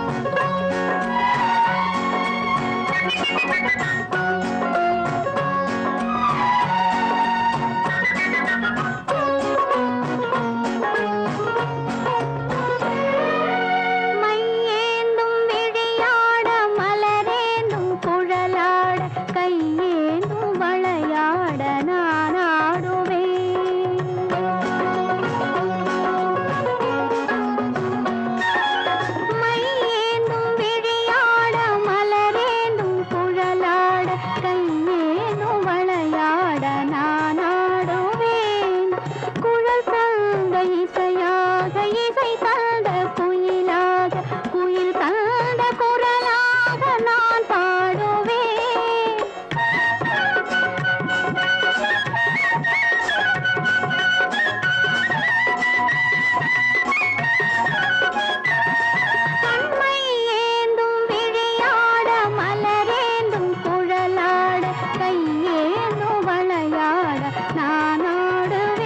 விழியாட மலரேந்தும் குழலாட கையேந்தும் வளையாட நான் ஆடுவேன். மையேந்தும் விழியாட மலரேந்தும் குழலாட கையேந்தும் வளையாட நான் ஆடுவேன். குழல் தந்த இசையாக இசை தந்த குயிலாக குயில் தந்த குரலாக நான் பாடுவேன். கண்மை ஏந்தும் விழியாட மலரேந்தும் குழலாட கையேந்தும் வளையாட நான் ஆடுவேன்.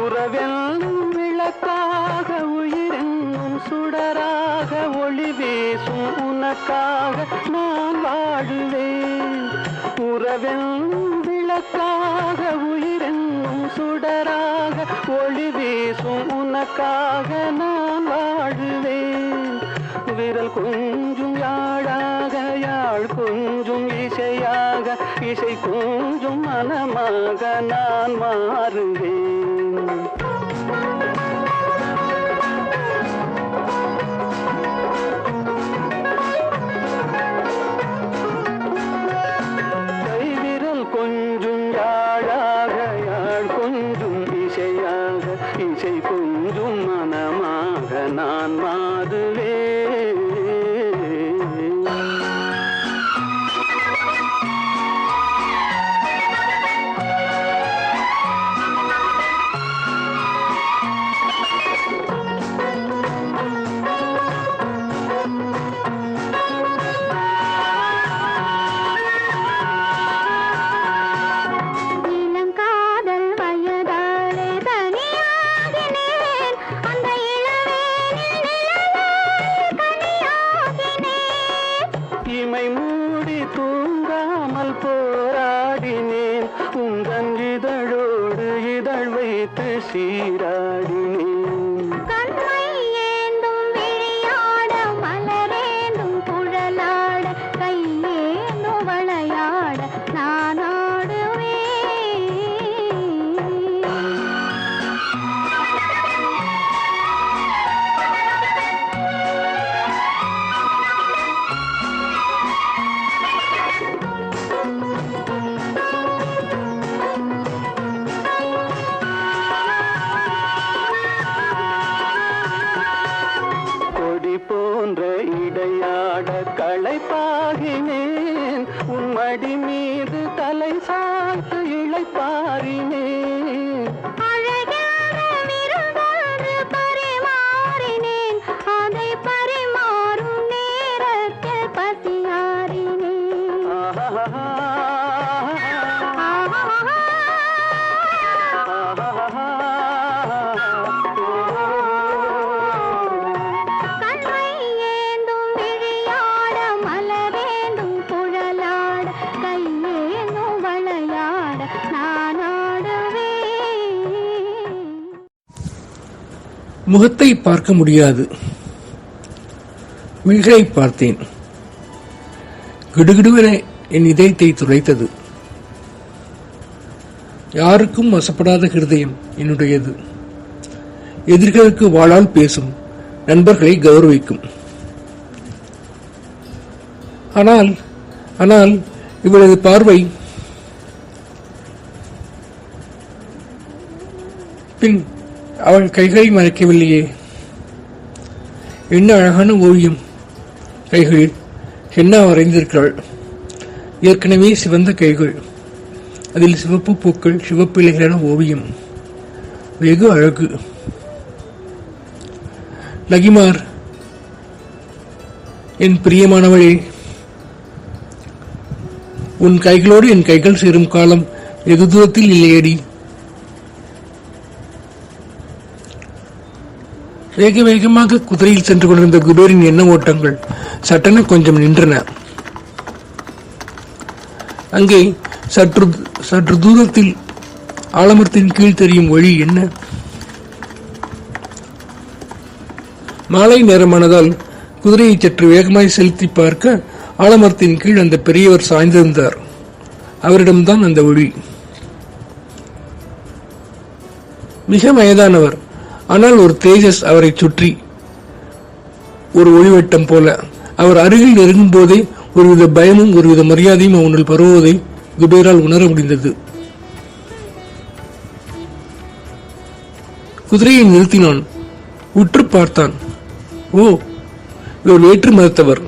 உறவென்னும் விளக்காக உயிரென்னும் சுடராக ஒளி வீசும் உனக்காக நான் வாழுவேன். உறவென்னும் விளக்காக உயிரென்னும் சுடராக ஒளி வீசும் உனக்காக நான் வாழுவேன். விரல் கொஞ்சும் யாழாக யாழ் கொஞ்சும் இசையாக இசை கொஞ்சும் மனமாக நான் மாறுவேன். கைவிரல் கொஞ்சும் யாழாக யாழ் கொஞ்சும் இசையாக இசை கொஞ்சும் மனமாக நான் மாறுவேன். இளங்காதல் வயதாலே தனியாகினேன். அந்த இளவேனில் நிழலாய் கனியாகினேன். இமை மூடி தூங்காமல் போராடினேன். உந்தன் இதழோடு இதழ் வைத்து சீராடினேன். கண்மை ஏந்தும் விழியாட மலரேந்தும் குழலாட கையேந்தும் வளையாட நான் ஆடுவேன். கொடி போன்ற இடையாட களைப்பாகினேன். உன் மடி மீது தலை சாய்த்து இளைப்பாரினேன். அழகான விருந்தொன்று பரிமாறினேன். அதை பரிமாறும் நேரத்தில் பசியாறினேன். ஆஹா கண்மை ஏந்தும் விழியாட மலரேந்தும் குழலாட கையேந்தும் வளையாட நான் ஆடுவேன். முகத்தை பார்க்க முடியாது. மிகளை பார்த்தேன். கிடுகிடுவென என் இதயத்தை துளைத்தது. யாருக்கும் வசப்படாத ஹிருதயம் என்னுடையது. எதிர்களுக்கு வாளால் பேசும், நண்பர்களை கௌரவிக்கும். ஆனால் ஆனால் இவளது பார்வை பின் அவள் கைகளை மறைக்கவில்லையே. என்ன அழகான ஓவியம்! கைகளில் ஹென்னா வரைந்திருக்கிறாள். ஏற்கனவே சிவந்த கைகள், அதில் சிவப்பு பூக்கள், சிவப்பு இலைகளான ஓவியம். வெகு அழகு. லகிமார், என் பிரியமானவளே, உன் கைகளோடு என் கைகள் சேரும் காலம் வெகு தூரத்தில் இல்லையடி. வேக வேகமாக குதிரையில் சென்று கொண்டிருந்த குபேரின் எண்ண ஓட்டங்கள் சட்டென கொஞ்சம் நின்றன. அங்கே சற்று தூரத்தில் ஆலமரத்தின் கீழ் தெரியும் ஒளி என்ன? மாலை நேரமானதால் குதிரையை சற்று வேகமாய் செலுத்தி பார்க்க ஆலமரத்தின் கீழ் அந்த பெரியவர் சாய்ந்திருந்தார். அவரிடம்தான் அந்த ஒளி. மிக வயதானவர், ஆனால் ஒரு தேஜஸ் அவரை சுற்றி ஒரு ஒளிவட்டம் போல. அவர் அருகில் நெருங்கும் போதே ஒருவித பயமும் ஒருவித மரியாதையும் அவனுள் பரவுவதை குபேரால் உணர முடிந்தது. குதிரையை நிறுத்தினான். உற்று பார்த்தான். ஓ, இவர் வேற்று மதத்தவர்,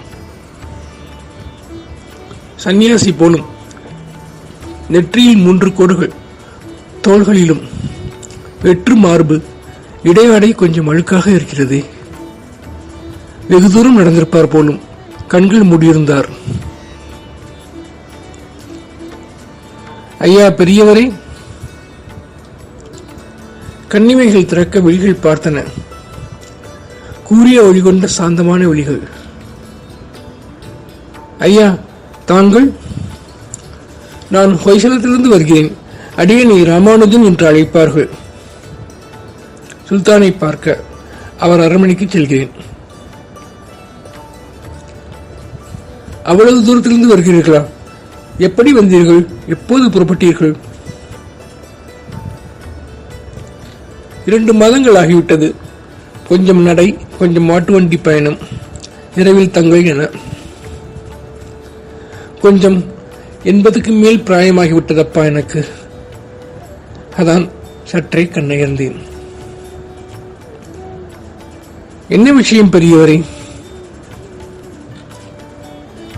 சன்னியாசி போலும். நெற்றியில் 3 கோடுகள், தோள்களிலும் வெற்று மார்பு, இடையாடை கொஞ்சம் அழுக்காக இருக்கிறது. வெகு தூரம் நடந்திருப்பார் போலும். கண்கள் மூடியிருந்தார். ஐயா பெரியவரே. கண்ணிமைகள் திறக்க விழிகள் பார்த்தன. கூறிய ஒளி கொண்ட சாந்தமான ஒளிகள். ஐயா தாங்கள்? நான் ஹொய்சலத்திலிருந்து வருகிறேன். அடியனை ராமானுஜன் என்று அழைப்பார்கள். சுல்தானை பார்க்க அவர் அரண்மனைக்கு செல்கிறேன். அவ்வளவு தூரத்திலிருந்து வருகிறீர்களா? எப்படி வந்தீர்கள்? எப்போது புறப்பட்டீர்கள்? 2 மாதங்கள் ஆகிவிட்டது. கொஞ்சம் நடை, கொஞ்சம் மாட்டு வண்டி பயணம், இரவில் தங்கள் என. கொஞ்சம் 80க்கு மேல் பிராயமாகிவிட்டதப்பா எனக்கு. அதான் சற்றே கண்ணயர்ந்தேன். என்ன விஷயம் பெரியவரே?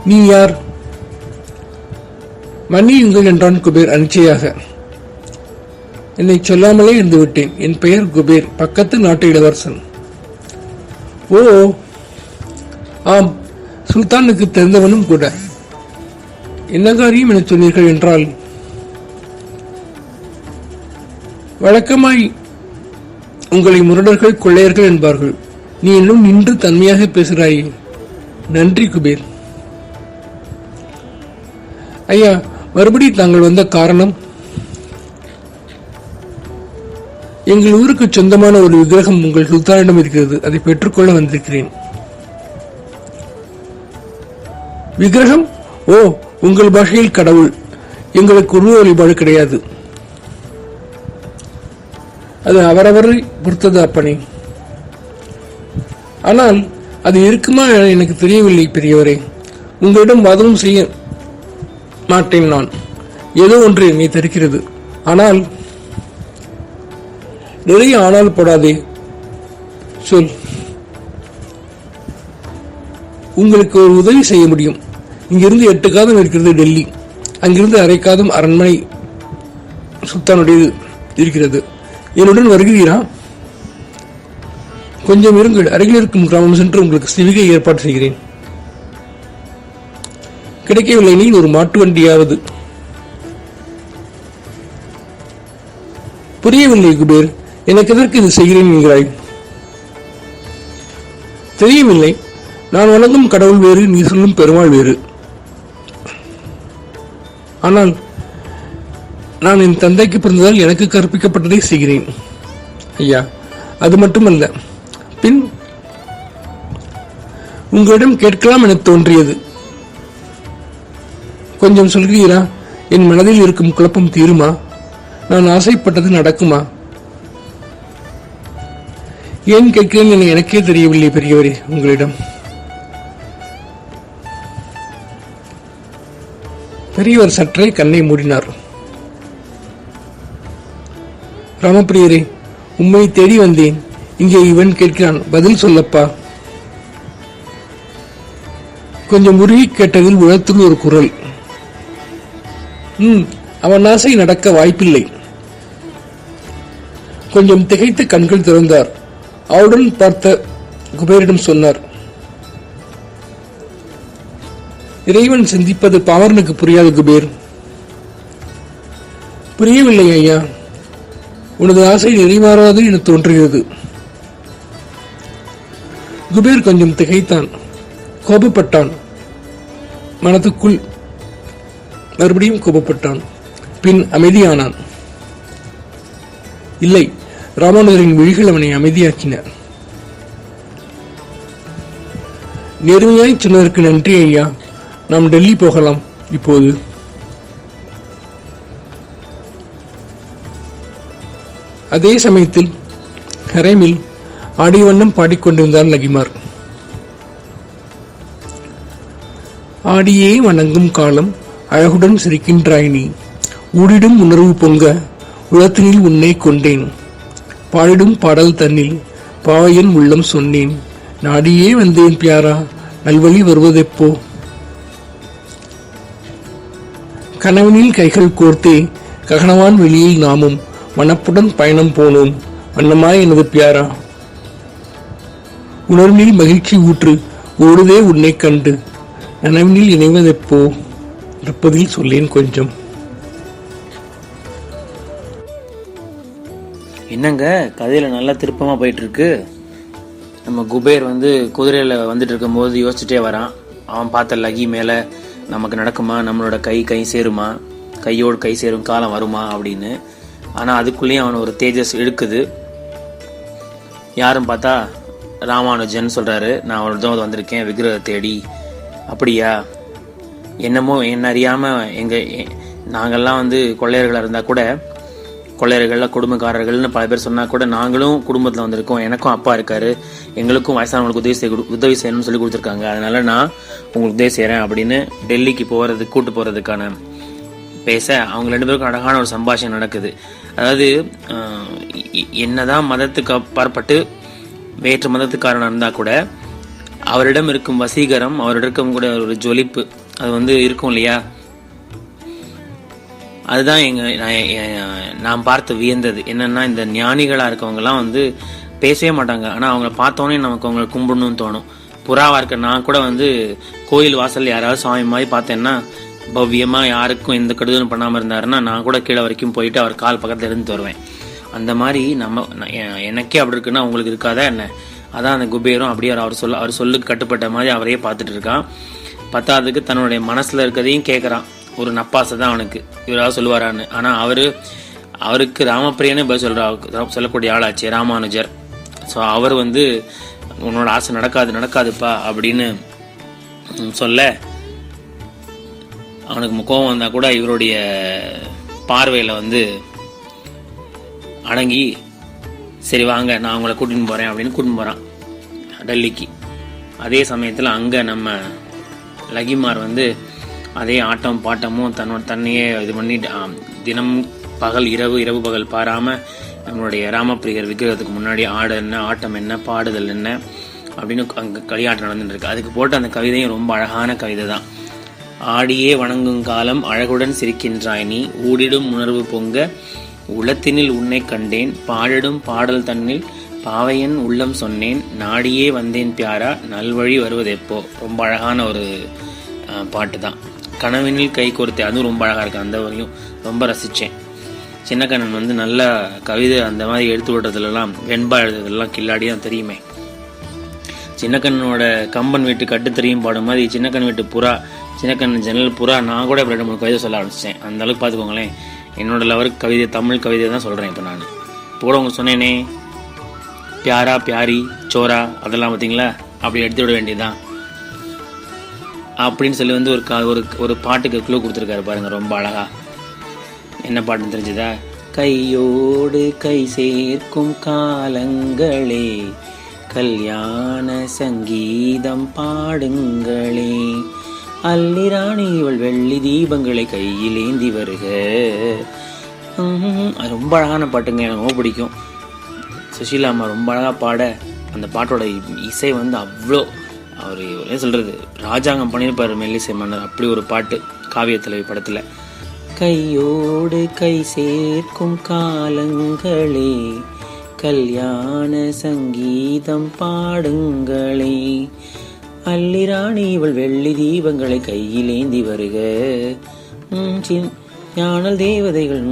நீ யார்? மன்னியுங்கள் என்றான் குபேர் அனிச்சையாக. என்னை சொல்லாமலே இருந்து விட்டேன். என் பெயர் குபேர், பக்கத்து நாட்டு இளவரசன். ஓ, ஆம், சுல்தானுக்கு தெரிந்தவனும் கூட. என்ன காரியம் என சொன்னீர்கள் என்றால், வழக்கமாய் உங்களை முரடர்கள் கொள்ளையர்கள் என்பார்கள். நீ இன்னும் நின்று தன்மையாக பேசுகிறாயே. நன்றி குபேர். ஐயா, மறுபடி தாங்கள் வந்த காரணம்? எங்கள் ஊருக்கு சொந்தமான ஒரு விக்கிரகம் உங்கள் சுல்தானிடம் இருக்கிறது. அதை பெற்றுக்கொள்ள வந்திருக்கிறேன். விக்கிரகம்? ஓ, உங்கள் பாஷையில் கடவுள். எங்களுக்கு உருவ வழிபாடு கிடையாது. அது அவரவரை பொறுத்தது அப்பனே. ஆனால் அது இருக்குமா எனக்கு தெரியவில்லை பெரியவரே. உங்களிடம் வாதமும் செய்ய மாட்டேன் நான். ஏதோ ஒன்று என்னை தருகிறது. ஆனால் நிறைய ஆனால் போடாதே. சொல். உங்களுக்கு ஒரு உதவி செய்ய முடியும். இங்கிருந்து 8 காதம் இருக்கிறது டெல்லி. அங்கிருந்து அரை காதம் அரண்மனை சுல்தானுடையது இருக்கிறது. என்னுடன் வருகிறீரா? கொஞ்சம் இருங்கள். அருகில் இருக்கும் கிராமம் சென்று உங்களுக்கு சிவிகை ஏற்பாடு செய்கிறேன். கிடைக்கவில்லை நீ ஒரு மாட்டு வண்டியாவது. புரியவில்லை குபேர். எனக்கு எதற்கு இது செய்கிறேன் என்கிறாய்? தெரியவில்லை. நான் வணங்கும் கடவுள் வேறு, நீ சொல்லும் பெருமாள் வேறு. ஆனால் நான் என் தந்தைக்கு பிறந்ததால் எனக்கு கற்பிக்கப்பட்டதை செய்கிறேன். ஐயா, அது மட்டுமல்ல. பின் உங்களிடம் கேட்கலாம் என தோன்றியது. கொஞ்சம் சொல்கிறீரா? என் மனதில் இருக்கும் குழப்பம் தீருமா? நான் ஆசைப்பட்டது நடக்குமா? ஏன் கேட்கிறேன் என எனக்கே தெரியவில்லை பெரியவரே. உங்களிடம் பெரியவர் சற்றே கண்ணை மூடினார். ராமப்பிரியரே, உம்மை தேடி வந்தேன். இங்கே இவன் கேட்கிறான், பதில் சொல்லப்பா. கொஞ்சம் உருகி கேட்டதில் உலகத்தில் ஒரு குரல். அவன் ஆசை நடக்க வாய்ப்பில்லை. கொஞ்சம் திகைத்து கண்கள் திறந்தார். அவருடன் பார்த்த குபேரிடம் சொன்னார், இறைவன் சிந்திப்பது பாவரனுக்கு புரியாது குபேர். புரியவில்லை ஐயா, உனது ஆசை நிறைவேறாது என தோன்றுகிறது. குபேர் கொஞ்சம் திகைத்தான், கோபப்பட்டான். மனத்துக்குள் மறுபடியும் கோபப்பட்டான். பின் அமைதியானான். இல்லை, ராமானுஜரின் விழிகள் அவனை அமைதியாக்கின. நேர்மையாய் சொன்னதற்கு நன்றி ஐயா. நாம் டெல்லி போகலாம் இப்போது. அதே சமயத்தில் ஹரேமில் ஆடிய வண்ணம் பாடிக்கொண்டிருந்தார் லகிமார். ஆடியே வணங்கும் காலம் அழகுடன் சிரிக்கின்றாய் நீ, ஊடிடும் உணர்வு பொங்க உளத்தினில் உன்னை கொண்டேன், பாடிடும் பாடல் தன்னில் பாவையன் உள்ளம் சொன்னேன், நாடியே வந்தேன் பியாரா நல்வழி வருவதெப்போ. கணவனில் கைகள் கோர்த்தே ககனவான் வெளியில் நாமும் மனப்புடன் பயணம் போனோம், வண்ணமாய் எனது பியாரா. உணர்வினில் மகிழ்ச்சி ஊற்று ஓடுதே உன்னை கண்டு, நனவினில் இணைவதெப்போ இருப்பதில் சொல்லேன் கொஞ்சம். என்னங்க கதையில நல்லா திருப்பமா போயிட்டு இருக்கு. நம்ம குபேர் வந்து குதிரையில வந்துட்டு இருக்கும் போது யோசிச்சுட்டே வரான். அவன் பார்த்த லகி மேல நமக்கு நடக்குமா, நம்மளோட கை சேருமா, கையோடு கை சேரும் காலம் வருமா அப்படின்னு. ஆனா அதுக்குள்ளேயும் அவன் ஒரு தேஜஸ் இழுக்குது. யாரும் பார்த்தா ராமானுஜன் சொல்றாரு, நான் அவனோட வந்திருக்கேன் விக்கிரக தேடி. அப்படியா, என்னமோ என்ன அறியாம நாங்கெல்லாம் வந்து கொள்ளையர்களா இருந்தா கூட, கொள்ளையர்கள்ல குடும்பக்காரர்கள்னு பல பேர் சொன்னா கூட, நாங்களும் குடும்பத்துல வந்திருக்கோம், எனக்கும் அப்பா இருக்காரு, எங்களுக்கும் வயசானவங்களுக்கு உதவி செய்யணும்னு சொல்லி கொடுத்துருக்காங்க, அதனால நான் உங்களுக்கு உதவி செய்யறேன் அப்படின்னு டெல்லிக்கு கூட்டு போறதுக்கான பேச அவங்க 2 பேருக்கும் அழகான ஒரு சம்பாஷணை நடக்குது. அதாவது என்னதான் மதத்துக்கு அப்பாற்பட்டு வேற்று மதத்துக்காரன் இருந்தா கூட அவரிடம் இருக்கும் வசீகரம், அவரிடம் இருக்கும் கூட ஒரு ஜொலிப்பு அது வந்து இருக்கும் இல்லையா. அதுதான் நான் பார்த்து வியந்தது. என்னன்னா, இந்த ஞானிகளா இருக்கவங்க எல்லாம் வந்து பேசவே மாட்டாங்க, ஆனா அவங்கள பார்த்தோன்னே நமக்கு அவங்களை கும்பிடணும்னு தோணும். புறாவா இருக்க நான் கூட வந்து கோயில் வாசல் யாராவது சாமி மாதிரி பார்த்தேன்னா, பவ்யமா யாருக்கும் எந்த கெடுதலும் பண்ணாம இருந்தாருன்னா நான் கூட கீழே வரைக்கும் போயிட்டு அவர் கால் பக்கத்துல இருந்து வருவேன். அந்த மாதிரி எனக்கே அப்படி இருக்குன்னா உங்களுக்கு இருக்காதா என்ன? அதான் அந்த குபேரும் அப்படியே அவர் சொல்லுக்கு கட்டுப்பட்ட மாதிரி அவரையே பார்த்துட்டு இருக்கான். பத்தாவதுக்கு தன்னுடைய மனசுல இருக்கிறதையும் கேட்கறான். ஒரு நப்பாசை தான் அவனுக்கு, இவராவது சொல்லுவாரான்னு. ஆனா அவருக்கு ராமப்பிரியனே சொல்லக்கூடிய ஆளாச்சு ராமானுஜர். ஸோ அவர் வந்து உன்னோட ஆசை நடக்காதுப்பா அப்படின்னு சொல்ல, அவனுக்கு கோபம் வந்தா கூட இவருடைய பார்வையில வந்து அடங்கி, சரி வாங்க நான் உங்களை கூட்டின்னு போறேன் அப்படின்னு கூட்டின்னு போறான் டெல்லிக்கு. அதே சமயத்துல அங்க நம்ம லகிமார் வந்து அதே ஆட்டம் பாட்டமும் தன்னையே இது பண்ணி தினம் பகல் இரவு பகல் பாராம நம்மளுடைய ராமப்பிரியர் விக்கிரகத்துக்கு முன்னாடி ஆட்டம் என்ன, பாடுதல் என்ன அப்படின்னு அங்க களியாட்டம் நடந்துட்டு இருக்கு. அதுக்கு போட்ட அந்த கவிதையும் ரொம்ப அழகான கவிதை தான். ஆடியே வணங்கும் காலம் அழகுடன் சிரிக்கின்றாய் நீ, ஊடிடும் உணர்வு பொங்க உளத்தினில் உன்னை கண்டேன், பாடிடும் பாடல் தன்னில் பாவையன் உள்ளம் சொன்னேன், நாடியே வந்தேன் பியாரா நல்வழி வருவதெப்போ. ரொம்ப அழகான ஒரு பாட்டு தான். கனவினில் கை கோர்த்தே, அதுவும் ரொம்ப அழகா இருக்கு. அந்த வரையும் ரொம்ப ரசிச்சேன். சின்னக்கண்ணன் வந்து நல்ல கவிதை அந்த மாதிரி எடுத்து விடுறதுலாம், வெண்பா எழுதுறதுலாம் கில்லாடி தான் தெரியுமே. சின்னக்கண்ணனோட கம்பன் வீட்டு கட்டுத்தறியும் பாடும் மாதிரி சின்னக்கண்ணன் வீட்டு புறா, சின்னக்கண்ணன் ஜன்னல் புறா, நான் கூட 2-3 கவிதை சொல்ல ஆரம்பிச்சேன். அந்த அளவுக்கு பார்த்துக்கோங்களேன். என்னோட லவருக்கு கவிதை தமிழ் கவிதை தான் சொல்றேன். இப்போ நான் இப்போ கூட உங்களுக்கு சொன்னேனே, பியாரா பியாரி சோரா அதெல்லாம் பார்த்தீங்களா, அப்படி எடுத்து விட வேண்டியதுதான் அப்படின்னு சொல்லி வந்து ஒரு பாட்டுக்கு க்ளூ கொடுத்துருக்காரு பாருங்க, ரொம்ப அழகா. என்ன பாட்டுன்னு தெரிஞ்சுதா? கையோடு கை சேர்க்கும் காலங்களே, கல்யாண சங்கீதம் பாடுங்களே, அல்லிராணி இவள் வெள்ளி தீபங்களை கையில் ஏந்தி வருக. ரொம்ப அழகான பாட்டுங்க, எனக்கு ரொம்ப பிடிக்கும். சுஷீலா அம்மா ரொம்ப அழகா பாட, அந்த பாட்டோட இசை வந்து அவ்வளோ, அவர் என்ன சொல்றது, ராஜாங்கம் பண்ணியிருப்பாரு மெல்லிசை மன்னர். அப்படி ஒரு பாட்டு காவியத்தில் படத்துல. கையோடு கை சேர்க்கும் காலங்களே, கல்யாண சங்கீதம் பாடுங்களே, அல்லிராணி இவள் வெள்ளி தீபங்களை கையிலேந்தி வருக, ஞானல் தேவதைகள்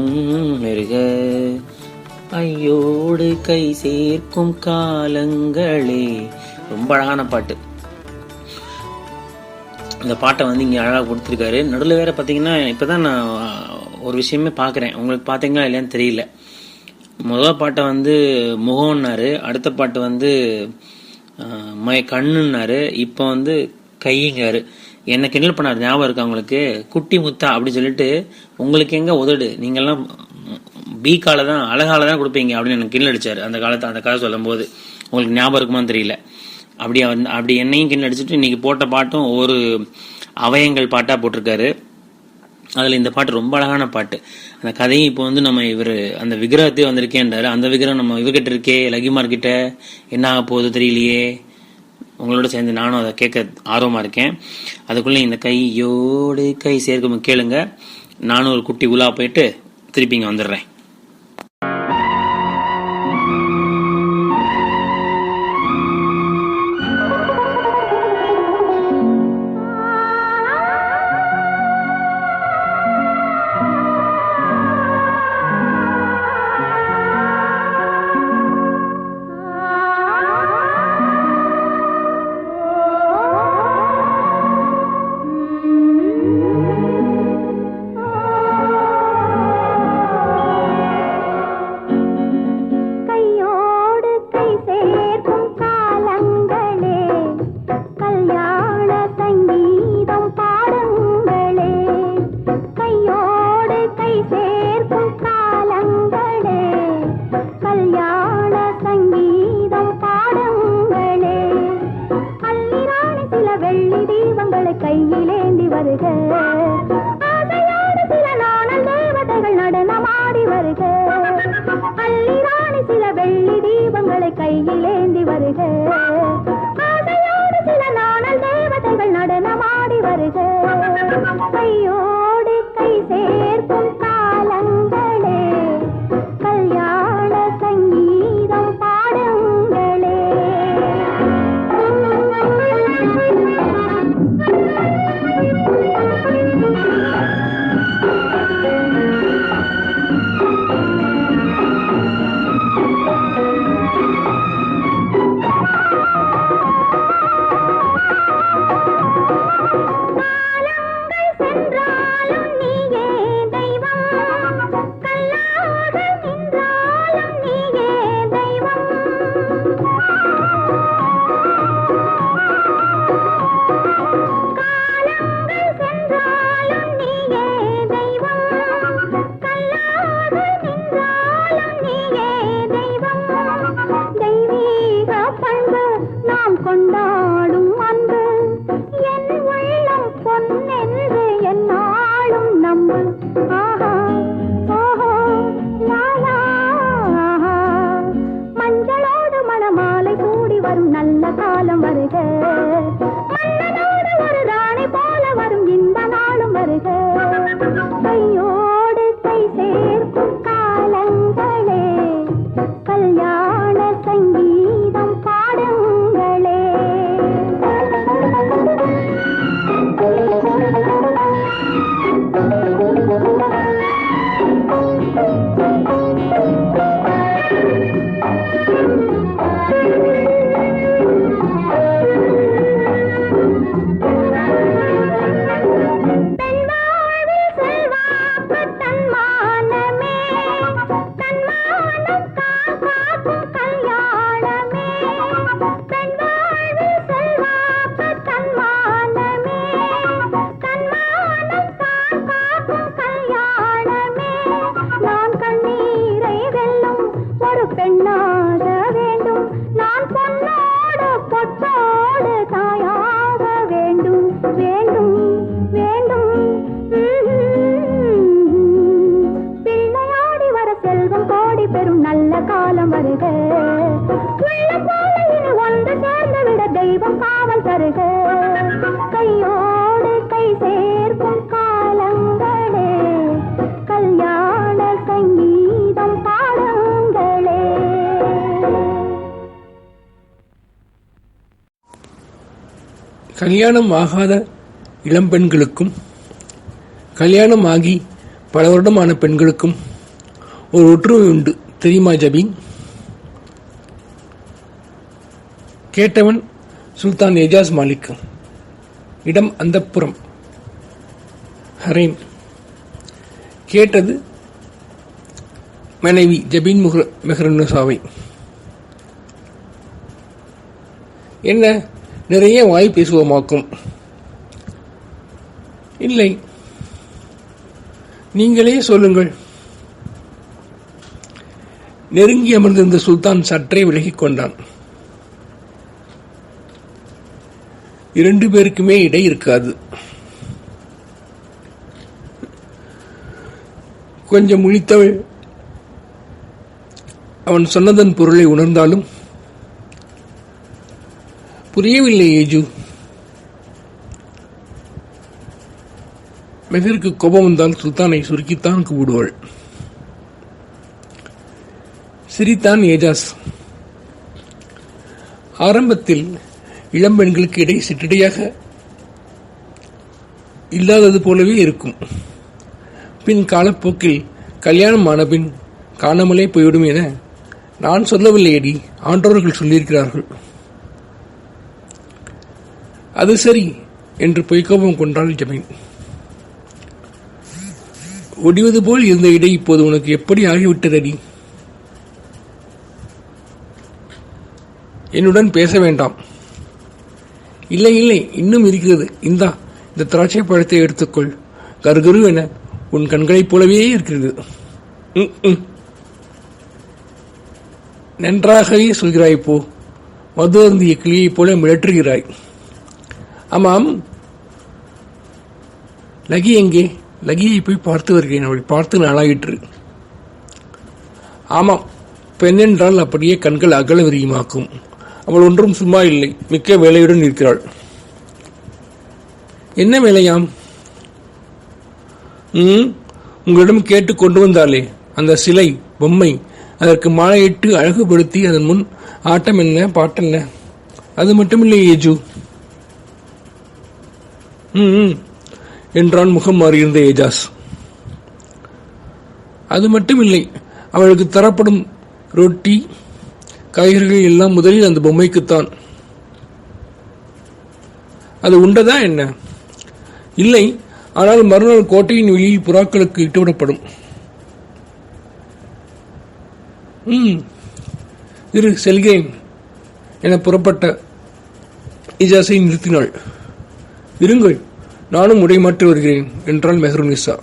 வருக, ஐயோடு கை சேர்க்கும் காலங்களே. ரொம்ப அழகான பாட்டு. இந்த பாட்டை வந்து இங்கே அழகாக கொடுத்துருக்காரு. நடுவில் வேற பார்த்தீங்கன்னா இப்போதான் நான் ஒரு விஷயமே பார்க்குறேன். உங்களுக்கு பார்த்தீங்களா இல்லையான்னு தெரியல. முதல் பாட்டை வந்து முகம்னாரு, அடுத்த பாட்டு வந்து கண்ணுன்னாரு, இப்போ வந்து கைங்காரு. என்ன கிண்டல் பண்ணாரு, ஞாபகம் இருக்கா உங்களுக்கு? குட்டி முத்தா அப்படின்னு சொல்லிட்டு, உங்களுக்கு எங்க உதடு, நீங்கெல்லாம் பி காலை தான் அழகால தான் கொடுப்பீங்க அப்படின்னு எனக்கு கிண்டல் அடிச்சாரு அந்த காலத்தை. அந்த கதை சொல்லும் போது உங்களுக்கு ஞாபகம் இருக்குமான்னு தெரியல. அப்படி என்னையும் கிண்டல் அடிச்சுட்டு இன்னைக்கு போட்ட பாட்டும் ஒவ்வொரு அவயங்கள் பாட்டா போட்டிருக்காரு. அதுல இந்த பாட்டு ரொம்ப அழகான பாட்டு. அந்த கதையும் இப்போ வந்து நம்ம அந்த விக்கிரகத்தையே வந்திருக்கேன்றாரு. அந்த விக்கிரகம் நம்ம இவர்கிட்ட இருக்கே, லகிமார் கிட்ட, என்ன ஆக போகுது தெரியலையே. உங்களோட சேர்ந்து நானும் அதை கேட்க ஆர்வமா இருக்கேன். அதுக்குள்ள இந்த கையோடு கை சேர்க்கும் கேளுங்க. நானும் ஒரு குட்டி உலா போயிட்டு திருப்பி இங்க வந்துடுறேன். கல்யாணம் ஆகாத இளம்பெண்களுக்கும் கல்யாணம் ஆகி பல வருடமான பெண்களுக்கும் ஒரு ஒற்றுமை உண்டு தெரியுமா ஜபீன்? கேட்டவன் சுல்தான் ஏஜாஸ் மாலிக். இடம் அந்தப்புறம், ஹரேம். கேட்டது மனைவி ஜபீன் மெஹ்ருன்னிசாவை. என்ன நிறைய வாய் பேசுவோமாக்கும்? இல்லை, நீங்களே சொல்லுங்கள். நெருங்கி அமர்ந்திருந்த சுல்தான் சற்றே விலகிக் கொண்டான். 2 பேருக்குமே இடை இருக்காது. கொஞ்சம் முழித்தவள் அவன் சொன்னதன் பொருளை உணர்ந்தாலும் புரியவில்லை. ஏஜு, மெஹருக்கு கோபம் வந்தால் சுல்தானை சுருக்கித்தான் கூப்பிடுவாள். சிரித்தான் ஏஜாஸ். ஆரம்பத்தில் இளம்பெண்களுக்கு இடை சிற்றிடையாக இல்லாதது போலவே இருக்கும். பின் காலப்போக்கில் கல்யாணம் ஆனபின் காணாமலே போய்விடும் என நான் சொல்லவில்லையடி, ஆன்றோர்கள் சொல்லியிருக்கிறார்கள். அது சரி என்று பொய்க்கோபம் கொண்டாள் ஜமீன். ஒடிவது போல் இருந்த இடை இப்போது உனக்கு எப்படி ஆகிவிட்டதடி? என்னுடன் பேச வேண்டாம். இல்லை இல்லை, இன்னும் இருக்கிறது. இந்த திராட்சை பழத்தை எடுத்துக்கொள். கருகரு என உன் கண்களைப் போலவே இருக்கிறது. நன்றாகவே சொல்கிறாய். போ, மது அருந்திய கிளியைப் போல மிளற்றுகிறாய். ஆமாம், லகி எங்கே? லகியை போய் பார்த்து வருகிறேன். அவளை பார்த்து நாளாயிற்று. ஆமாம், பெண்ணென்றால் அப்படியே கண்கள் அகல விரியுமாக்கும். அவள் ஒன்றும் சும்மா இல்லை, மிக்க வேலையுடன் இருக்கிறாள். என்ன வேலையாம்? உங்களிடம் கேட்டு கொண்டு வந்தாலே அந்த சிலை பொம்மை, அதற்கு மாலையிட்டு அழகுபடுத்தி அதன் முன் ஆட்டம் என்ன பாட்டென்ன. அது மட்டுமில்லை ஏஜு என்றான் முகம் மாறியிருந்த ஏஜாஸ். அது மட்டுமில்லை, அவளுக்கு தரப்படும் ரொட்டி காய்கறிகள் எல்லாம் முதலில் அந்த பொம்மைக்குத்தான். அது உண்டதா என்ன? இல்லை, ஆனால் மறுநாள் கோட்டையின் வெளியில் புறாக்களுக்கு இட்டுவிடப்படும். இரு, செல்கிறேன் என புறப்பட்ட இஜாஸை நிறுத்தினாள். இருங்கள், நானும் உடை மாற்றி வருகிறேன் என்றாள் மெஹ்ருன்னிசா.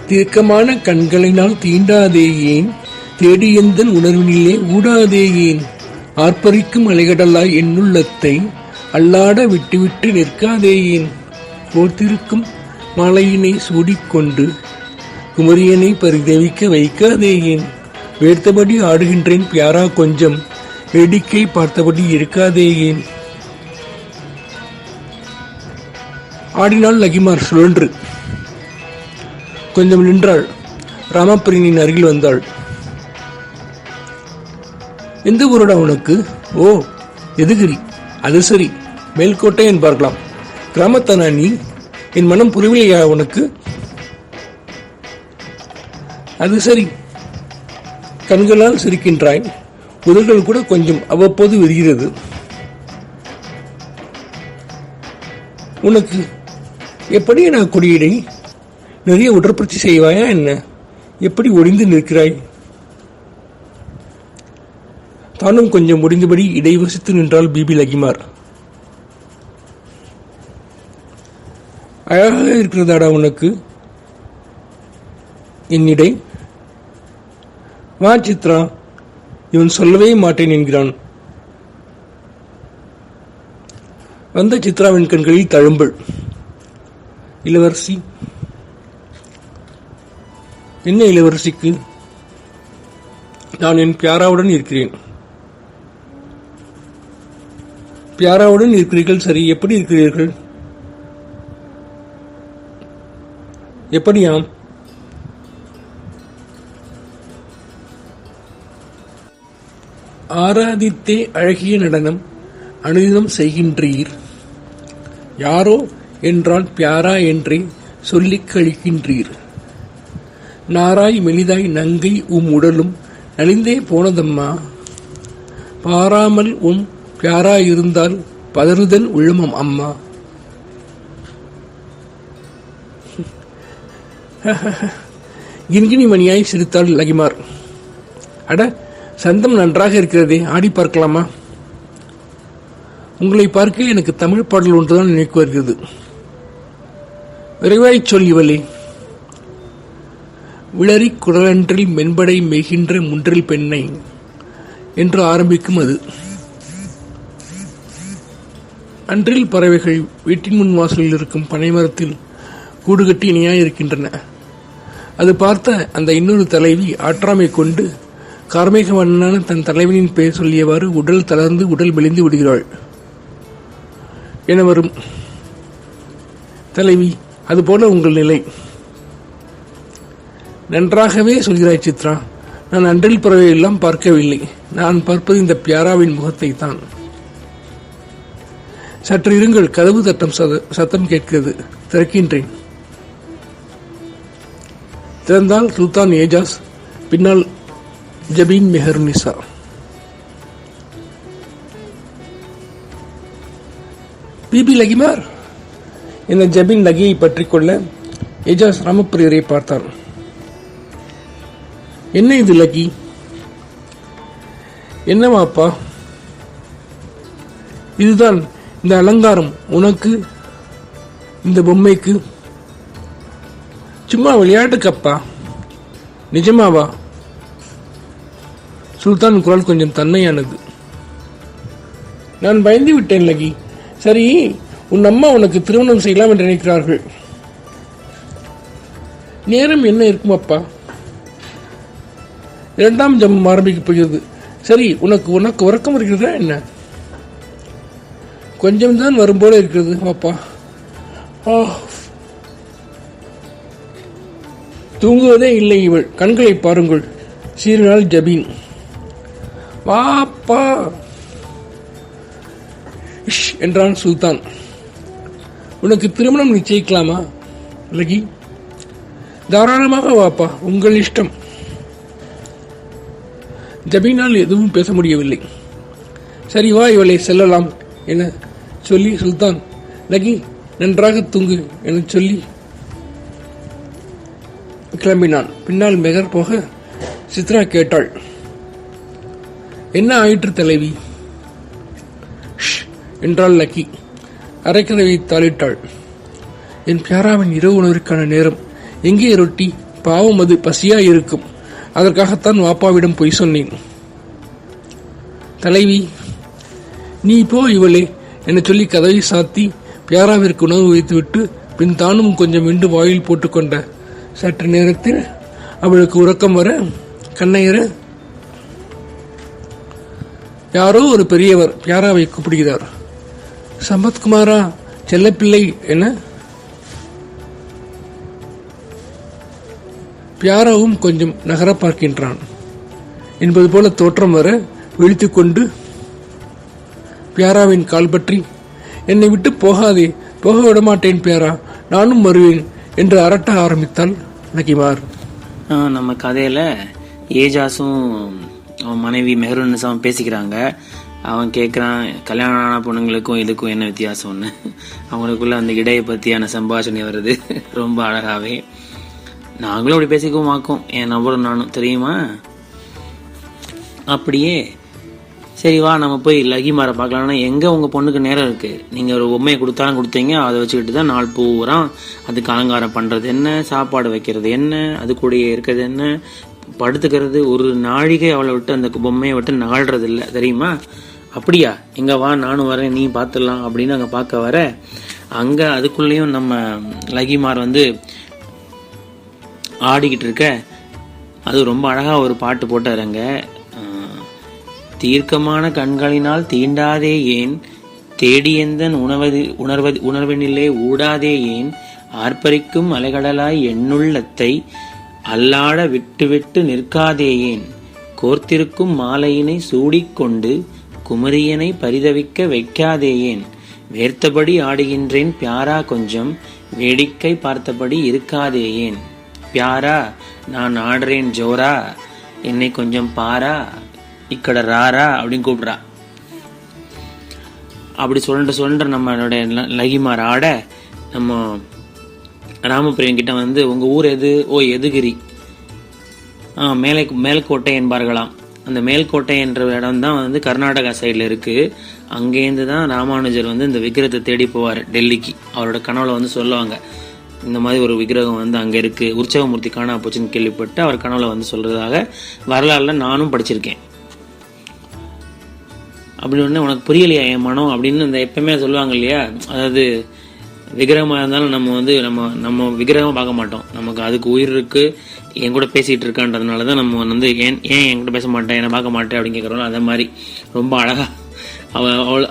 தீர்க்கமான கண்களினால் தீண்டாதே ஏன், தேடியந்தன் உணர்வினிலே ஊடாதே ஏன், ஆர்ப்பரிக்கும் அலைகடலாய் என்னுள்ளத்தை அல்லாட விட்டுவிட்டு நிற்காதே ஏன், போர்த்திருக்கும் மாலையினை சூடிக்கொண்டு குமரியனை பரிதவிக்க வைக்காதே ஏன், வேர்த்தபடி ஆடுகின்றேன் பியாரா கொஞ்சம் வேடிக்கை பார்த்தபடி இருக்காதே ஏன். ஆடினாள் லகிமார் சுழன்று. கொஞ்சம் நின்றாள். ராமப்பிரியனின் அருகில் வந்தாள். எந்த ஊரோட உனக்கு? ஓ, எதுகிரி. அது சரி, மேல்கோட்டை என்பார்களாம். கிராமத்தானா நீ? என் மனம் புரியவில்லையா உனக்கு? அது சரி, கண்களால் சிரிக்கின்றாய். உதடுகள் கூட கொஞ்சம் அவ்வப்போது விரிகிறது. உனக்கு எப்படி நான் கொடியிடை? நிறைய உடற்பயிற்சி செய்வாயா என்ன? எப்படி ஒடிந்து நிற்கிறாய்? தானும் கொஞ்சம் முடிந்தபடி இடைவசித்து நின்றாள் பிபி லகிமார். அழகாக இருக்கிறதாடா உனக்கு என்னிடை? வா சித்ரா, இவன் சொல்லவே மாட்டேன் என்கிறான். வந்த சித்ராவின் கண்களில் தழும்பல். இளவரசி? என்ன இளவரசிக்கு? நான் என் பியாராவுடன் இருக்கிறேன். பியாராவுடன் இருக்கிறீர்கள், சரி. எப்படி இருக்கிறீர்கள்? எப்படியாம்? ஆராதித்தே அழகிய நடனம் அனுதினம் செய்கின்றீர். யாரோ என்றால் பியாரா என்றே சொல்லிக் கழிக்கின்றீர். நாராய் மெலிதாய் நங்கை உடலும் நலிந்தே போனதம்மா. பாராமல் பியாரா இருந்தால் பதறுதல் உள்ளமம் அம்மா. கிண்கிணி மணியாய் சிரித்தாள் லகிமார். அட, சந்தம் நன்றாக இருக்கிறதே, ஆடி பார்க்கலாமா? உங்களை பார்க்க எனக்கு தமிழ் பாடல் ஒன்றுதான் நினைக்கு வருகிறது. விரைவாய் சொல்லிவளே. விளரி குரலன்றில் மென்படை மெய்கின்ற முன்றில் பெண்ணை என்று ஆரம்பிக்கும் அது. அன்றில் பறவைகள் வீட்டின் முன் வாசலில் இருக்கும் பனைமரத்தில் கூடு கட்டி இணையாயிருக்கின்றன. அது பார்த்த அந்த இன்னொரு தலைவி ஆற்றாமை கொண்டு கார்மேக வண்ணனான தன் தலைவனின் பெயர் சொல்லியவாறு உடல் தளர்ந்து உடல் மெலிந்து விடுகிறாள் என வரும். தலைவி, அதுபோல உங்கள் நிலை. நன்றாகவே சொல்கிறாய் சித்ரா. நான் அன்றில் பறவை எல்லாம் பார்க்கவில்லை. நான் பார்ப்பது இந்த பியாராவின் முகத்தை தான். சற்று இருங்கள், கதவு தட்டம் சத்தம் கேட்கிறது. திறக்கின்றேன். திறந்தால் சுல்தான் ஏஜாஸ், பின்னால் ஜபீன் மெஹருநிசா. பிபி லகிமார் என ஜபீன் லகியை பற்றிக் கொள்ள ஏஜாஸ் ராமப்பிரியரை பார்த்தான். என்ன இது லகி? என்னவாப்பா? இதுதான் இந்த அலங்காரம் உனக்கு, இந்த பொம்மைக்கு? சும்மா விளையாட்டுக்கப்பா. நிஜமாவா? சுல்தான் குரல் கொஞ்சம் தன்மையானது. நான் பயந்து விட்டேன் லகி. சரி, உன் அம்மா உனக்கு திருமணம் செய்யலாம் என்று நினைக்கிறார்கள். நேரம் என்ன இருக்கும் அப்பா? 2ஆம் ஜம்பம் ஆரம்பிக்கப் போகிறது. சரி, உனக்கு உறக்கம் இருக்கிறதா என்ன? கொஞ்சம் தான் வரும்போல இருக்கிறது அப்பா. தூங்குவதே இல்லை இவள். கண்களை பாருங்கள், சீரினால் ஜபீன். வாப்பா என்றான் சுல்தான். உனக்கு திருமணம் நிச்சயிக்கலாமா லகி? தாராளமாக வாப்பா, உங்கள் இஷ்டம். ஜபீனால் எதுவும் பேச முடியவில்லை. சரி வா, இவளை செல்லலாம் என சொல்லி சுல்தான், லகி நன்றாக தூங்கு என சொல்லி கிளம்பினான். பின்னால் மெகர் போக சித்ரா கேட்டாள், என்ன ஆயிற்று தலைவி என்றாள் லக்கி. அரைக்கதவை தாளிட்டாள். என் பியாராவின் இரவு உணவிற்கான நேரம். எங்கே ரொட்டி? பாவம், அது பசியாய் இருக்கும். அதற்காகத்தான் வாப்பாவிடம் பொய் சொன்னேன். தலைவி, நீ போ இவளே என சொல்லி கதவை சாத்தி பியாராவிற்கு உணவு வைத்துவிட்டு பின் தானும் கொஞ்சம் விண்டு வாயில் போட்டுக்கொண்ட சற்று நேரத்தில் அவளுக்கு உறக்கம் வர கண்ணையர யாரோ ஒரு பெரியவர் பியாராவை கூப்பிடுகிறார். சம்பத்குமாரா, செல்லப்பிள்ளை என பியாராவும் கொஞ்சம் நகர பார்க்கின்றான் என்பது போல தோற்றம் வர விழித்துக் கொண்டு பியாராவின் கால் பற்றி, என்னை விட்டு போகாதே, போக விடமாட்டேன் பியாரா, நானும் வருவேன் என்று அரட்ட ஆரம்பித்தாள் லகிமார். நம்ம கதையில ஏஜாஸும் அவன் மனைவி மெஹருநிசாவும் பேசிக்கிறாங்க. அவன் கேட்குறான், கல்யாணம் ஆன பொண்ணுங்களுக்கும் இதுக்கும் என்ன வித்தியாசம்னு. அவங்களுக்குள்ள அந்த இடையை பற்றியான சம்பாஷணை வருது ரொம்ப அழகாவே. நாங்களும் அப்படி பேசிக்கவும் ஆக்கும், என் நபரும் நானும், தெரியுமா? அப்படியே சரி வா நம்ம போய் லகிமாரை பார்க்கலாம்னா, எங்கே உங்கள் பொண்ணுக்கு நேரம் இருக்குது? நீங்கள் ஒரு பொம்மையை கொடுத்தாலும் கொடுத்தீங்க, அதை வச்சுக்கிட்டு தான் நாள் பூரா அதுக்கு அலங்காரம் பண்ணுறது என்ன, சாப்பாடு வைக்கிறது என்ன, அது கூடயே இருக்கிறது என்ன, படுத்துக்கிறது. ஒரு நாழிகை அவளை விட்டு அந்த பொம்மையை விட்டு நகழ்றது இல்லை, தெரியுமா? அப்படியா? எங்கே வா, நானும் வரேன், நீ பார்த்துடலாம் அப்படின்னு அங்கே பார்க்க வர, அங்கே அதுக்குள்ளேயும் நம்ம லகிமார் வந்து ஆடிக்கிட்டு இருக்க. அது ரொம்ப அழகாக ஒரு பாட்டு போட்டாருங்க. தீர்க்கமான கண்களினால் தீண்டாதே ஏன், தேடியந்தன் உணர்வனிலே ஊடாதே ஏன், ஆர்ப்பரிக்கும் அலைகடலாய் எண்ணுள்ளத்தை அல்லாட விட்டு விட்டு நிற்காதே ஏன், கோர்த்திருக்கும் மாலையினை சூடிக்கொண்டு குமரியனை பரிதவிக்க வைக்காதேயேன். வேர்த்தபடி ஆடுகின்றேன் பியாரா, கொஞ்சம் வேடிக்கை பார்த்தபடி இருக்காதேயேன். பியாரா, நான் ஆடுறேன் ஜோரா, என்னை கொஞ்சம் பாரா, இக்கட ராரா அப்படின்னு கூப்பிடுறா. அப்படி சொல்ற நம்மளுடைய லகிமார் ஆட, நம்ம ராமபிரியன் கிட்ட வந்து உங்க ஊர் எது? ஓ, எதுகிரி. மேல்கோட்டை என்பார்களாம். அந்த மேல்கோட்டை என்ற இடம் தான் வந்து கர்நாடகா சைடில் இருக்கு. அங்கேருந்து தான் ராமானுஜர் வந்து இந்த விக்கிரகத்தை தேடி போவார் டெல்லிக்கு. அவரோட கனவுல வந்து சொல்லுவாங்க, இந்த மாதிரி ஒரு விக்கிரகம் வந்து அங்கே இருக்கு, உற்சவமூர்த்தி காணா போச்சுன்னு கேள்விப்பட்டு அவர் கனவுல வந்து சொல்றதாக வரலாறுல நானும் படிச்சிருக்கேன். அப்படி ஒன்று உனக்கு புரியலையா என் மனம் அப்படின்னு இந்த எப்பவுமே சொல்லுவாங்க இல்லையா. அதாவது விக்கிரகமாக இருந்தாலும் நம்ம வந்து நம்ம விக்கிரகமாக பார்க்க மாட்டோம். நமக்கு அதுக்கு உயிர் இருக்கு, என் கூட பேசிட்டு இருக்கான்றதுனால தான் நம்ம வந்து ஏன் என்கிட்ட பேச மாட்டேன், என்னை பார்க்க மாட்டேன் அப்படின்னு கேட்குறோம். அதே மாதிரி ரொம்ப அழகா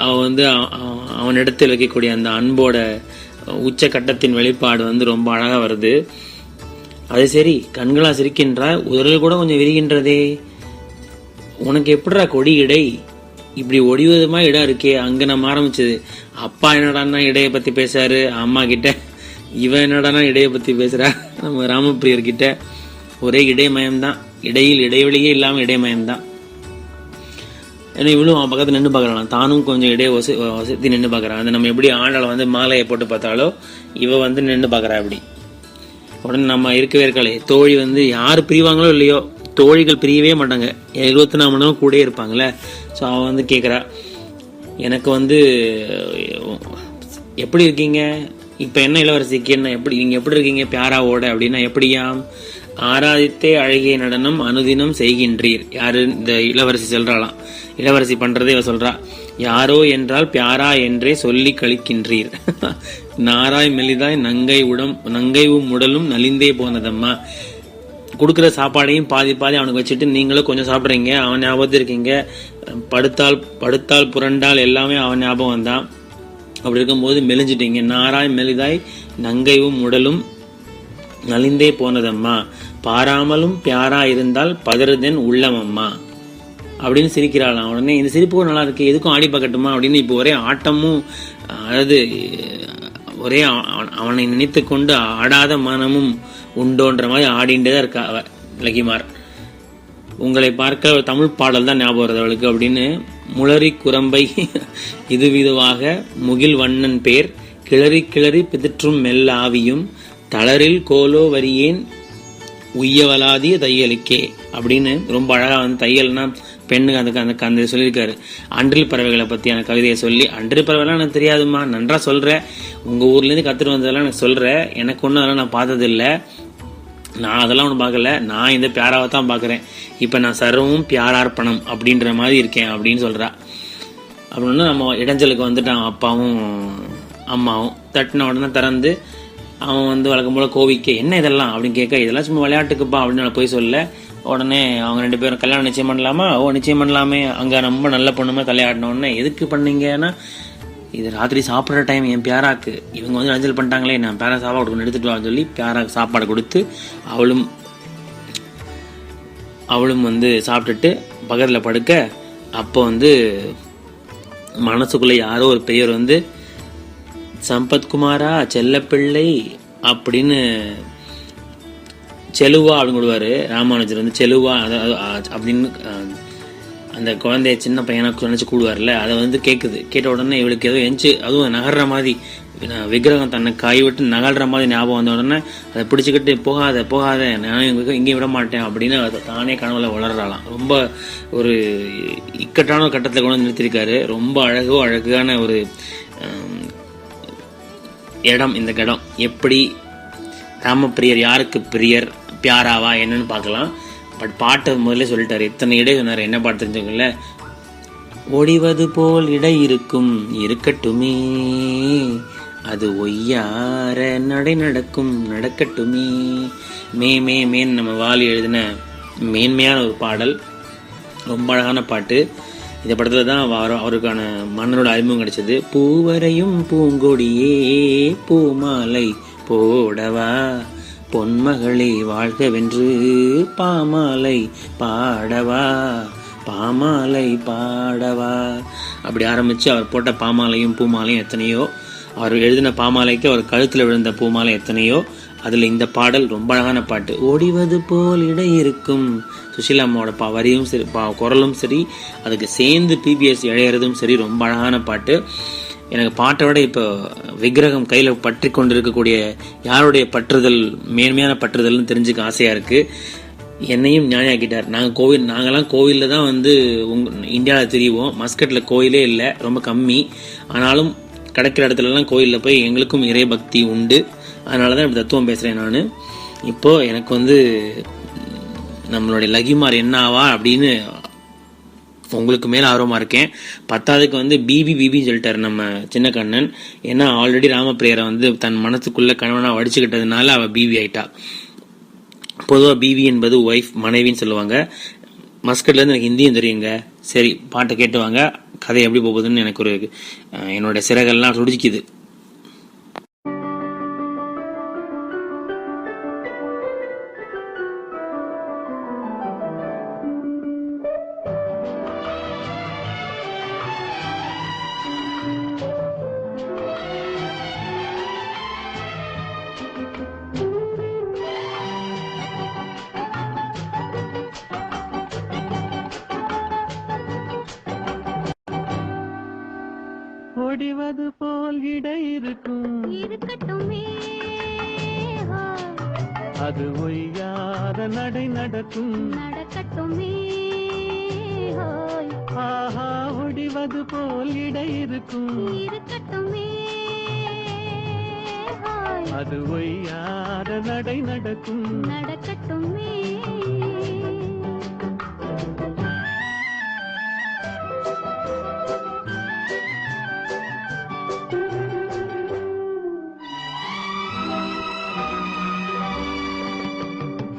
அவ வந்து அவனிடத்தில் வைக்கக்கூடிய அந்த அன்போட உச்சக்கட்டத்தின் வெளிப்பாடு வந்து ரொம்ப அழகா வருது. அது சரி, கண்களா சிரிக்கின்றாய், உதறல் கூட கொஞ்சம் விரிகின்றதே. உனக்கு எப்படிடா கொடி இடை இப்படி ஒடிவதுமா இடம் இருக்கே? அங்க நம்ம ஆரம்பிச்சது. அப்பா என்னடான்னா இடையை பத்தி பேசாரு அம்மா கிட்ட, இவன் என்னடானா இடையை பத்தி பேசுறா நம்ம ராமபிரியர் கிட்ட. ஒரே இடைமயம்தான், இடையில் இடைவெளியே இல்லாம இடைமயம்தான். ஏன்னா இவளும் அவன் பக்கத்துல நின்று பார்க்கலாம், தானும் கொஞ்சம் இடையே வசதி நின்று பார்க்கறான். அந்த நம்ம எப்படி ஆண்டாள வந்து மாலையை போட்டு பார்த்தாலோ இவ வந்து நின்று பார்க்கறா. அப்படி உடனே நம்ம இருக்கவே இருக்காளே தோழி வந்து யாரு பிரிவாங்களோ இல்லையோ, தோழிகள் பிரியவே மாட்டாங்க, 24 மணி நேரம் கூட இருப்பாங்கல்ல. ஸோ அவன் வந்து கேட்குறா, எனக்கு வந்து எப்படி இருக்கீங்க இப்போ, என்ன இளவரசிக்கு என்ன, எப்படி நீங்கள் எப்படி இருக்கீங்க பியாராவோட அப்படின்னா எப்படியாம்? ஆராதித்தே அழகிய நடனம் அனுதினம் செய்கின்றீர். யாரு? இந்த இளவரசி சொல்றாளாம். இளவரசி பண்றதே இவ சொல்றா. யாரோ என்றால் பியாரா என்றே சொல்லி கழிக்கின்றீர். நாராய் மெலிதாய் நங்கை உடலும் நலிந்தே போனதம்மா. கொடுக்குற சாப்பாடையும் பாதி அவனுக்கு வச்சுட்டு நீங்களும் கொஞ்சம் சாப்பிட்றீங்க, அவன் ஞாபகத்தில் இருக்கீங்க. படுத்தால் புரண்டால் எல்லாமே அவன் ஞாபகம் தான். அப்படி இருக்கும்போது மெலிஞ்சிட்டீங்க. நாராய் மெலிதாய் நங்கையும் உடலும் நலிந்தே போனதம்மா, பாராமலும் பியாரா இருந்தால் பதறுதன் உள்ளமம்மா அப்படின்னு சிரிக்கிறாளாம். உடனே இந்த சிரிப்பு நல்லா இருக்கு, எதுக்கும் ஆடி பார்க்கட்டுமா அப்படின்னு இப்போ ஒரே ஆட்டமும், அதாவது ஒரே அவனை நினைத்து கொண்டு ஆடாத மனமும் உண்டோன்ற மாதிரி ஆடிண்டேதான் இருக்கா அவ லகிமார். உங்களை பார்க்க ஒரு தமிழ் பாடல் தான் ஞாபகம் வருது அவளுக்கு அப்படின்னு. முளரி குரம்பை இதுவிதுவாக முகில் வண்ணன் பேர் கிளறி பிதிற்றும் மெல்ல ஆவியும் தளரில் கோலோ வரியேன் உய்யவலாதிய தையலுக்கே அப்படின்னு ரொம்ப அழகா வந்து தையல்னா பெண்ணுக்கு அந்த சொல்லியிருக்காரு. அன்றில் பறவைகளை பற்றியான கவிதையை சொல்லி, அன்றில் பறவைலாம் எனக்கு தெரியாதுமா, நன்றா சொல்கிறேன், உங்கள் ஊர்லேருந்து கற்றுட்டு வந்ததெல்லாம் எனக்கு சொல்கிறேன், எனக்கு ஒன்றும் அதெல்லாம் நான் பார்த்ததில்லை, நான் அதெல்லாம் ஒன்றும் பார்க்கல, நான் இந்த பியாராவை தான் பார்க்குறேன், இப்போ நான் சர்வமும் பியாரார்ப்பணம் அப்படின்ற மாதிரி இருக்கேன் அப்படின்னு சொல்கிறா. அப்படின்னு நம்ம இடைஞ்சலுக்கு வந்துட்டான் அப்பாவும் அம்மாவும். தட்டின உடனே திறந்து அவன் வந்து வழக்கம் போல் கோவிக்க, என்ன இதெல்லாம் அப்படின்னு கேட்க, இதெல்லாம் சும்மா விளையாட்டுக்குப்பா அப்படின்னு நான் போய் சொல்ல. உடனே அவங்க 2 பேரும் கல்யாணம் நிச்சயம் பண்ணலாமா? ஓ நிச்சயம் பண்ணலாமே, அங்கே ரொம்ப நல்ல பொண்ணுமே கல்யாணம்னு. எதுக்கு பண்ணீங்கன்னா, இது ராத்திரி சாப்பிட்ற டைம் என் பியாராக்கு, இவங்க வந்து அஞ்சல் பண்ணிட்டாங்களே, நான் பியாரா சாப்பாடு கொடுக்கணும், எடுத்துட்டு வான்னு சொல்லி பியாராக்கு சாப்பாடு கொடுத்து அவளும் வந்து சாப்பிட்டுட்டு பக்கத்தில் படுக்க. அப்போ வந்து மனசுக்குள்ளே யாரோ ஒரு பெயர் வந்து சம்பத்குமாரா செல்லப்பிள்ளை அப்படின்னு செலுவா அப்படின்னு கொடுவாரு ராமானுஜர் வந்து. செலுவா அப்படின்னு அந்த குழந்தைய சின்ன பையனை நினைச்சு கூடுவார்ல, அதை வந்து கேட்குது. கேட்ட உடனே இவளுக்கு ஏதோ எஞ்சி, அதுவும் நகர்ற மாதிரி விக்கிரகம் தன்னை காய் விட்டு நகர்ற மாதிரி ஞாபகம் வந்த உடனே அதை பிடிச்சிக்கிட்டு போகாத நான் இங்கேயும் விட மாட்டேன் அப்படின்னு அதை தானே கனவுல வளர்றாளாம். ரொம்ப ஒரு இக்கட்டான கட்டத்தில் கொண்டு வந்து நிறுத்திருக்காரு. ரொம்ப அழகான ஒரு இடம் இந்த இடம். எப்படி ராமபிரியர் யாருக்கு பிரியர், பியாராவா என்னன்னு பார்க்கலாம். பட் பாட்டு முதல்ல சொல்லிட்டாரு, எத்தனை இடை சொன்னார். என்ன பாட்டு தெரிஞ்சுக்கல, ஒடிவது போல் இடை இருக்கும் இருக்கட்டுமே, அது ஒய்யார நடை நடக்கட்டுமே. மேன்னு நம்ம வாலி எழுதின மேன்மையான ஒரு பாடல், ரொம்ப அழகான பாட்டு. இந்த படத்துல தான் அவருக்கான மன்னனோட அறிமுகம் கிடைச்சது. பூவரையும் பூங்கொடியே பூமாலை போடவா பொன்மகளே வாழ்கவென்று பாமாலை பாடவா பாமாலை பாடவா. அப்படி ஆரம்பிச்சு அவர் போட்ட பாமாலையும் பூமாலையும் எத்தனையோ, அவர் எழுதின பாமாலைக்கு அவர் கழுத்துல விழுந்த பூமாலை எத்தனையோ. அதுல இந்த பாடல் ரொம்ப அழகான பாட்டு. ஓடிவது போல் இடை இருக்கும். சுஷீலா அம்மாவோட வரியும் சரி, குரலும் சரி, அதுக்கு சேர்ந்து பிபிஎஸ் இழையறதும் சரி, ரொம்ப அழகான பாட்டு. எனக்கு பாட்டை விட இப்போ விக்கிரகம் கையில் பற்றி கொண்டிருக்கக்கூடிய யாருடைய பற்றுதல் மேன்மையான பற்றுதல்னு தெரிஞ்சுக்க ஆசையாக இருக்குது. என்னையும் ஞானியாக்கிட்டார். நாங்கள்லாம் கோவிலில் தான் இந்தியாவில் தெரியுவோம். மஸ்கட்டில் கோயிலே இல்லை, ரொம்ப கம்மி. ஆனாலும் கிடைக்கிற இடத்துலலாம் கோயிலில் போய் எங்களுக்கும் இறை பக்தி உண்டு. அதனால தான் இப்படி தத்துவம் பேசுகிறேன் நான். இப்போது எனக்கு நம்மளுடைய லகிமார் என்ன ஆவா அப்படின்னு உங்களுக்கு மேலே ஆர்வமாக இருக்கேன். 10க்கு பிபின்னு சொல்லிட்டார் நம்ம சின்ன கண்ணன். ஏன்னா ஆல்ரெடி ராமப்பிரியரை தன் மனசுக்குள்ள கணவனாக வடிச்சுக்கிட்டதுனால அவள் பிபி ஆயிட்டா. பொதுவாக பிவி என்பது ஒய்ஃப், மனைவின்னு சொல்லுவாங்க. மஸ்கட்லேருந்து எனக்கு ஹிந்தியும் தெரியுங்க. சரி, பாட்டை கேட்டுவாங்க. கதை எப்படி போகுதுன்னு எனக்கு என்னோட சிறகெல்லாம் துடிக்குது. ஒடிவது போல் இடை இருக்கும், இருக்கட்டுமே, அது ஒய்யாத நடை நடக்கும், நடக்கட்டுமே, ஆஹா. ஒடிவது போல் இடை இருக்கும், இருக்கட்டுமே, அது ஒய்யாத நடை நடக்கும், நடக்கட்டுமே.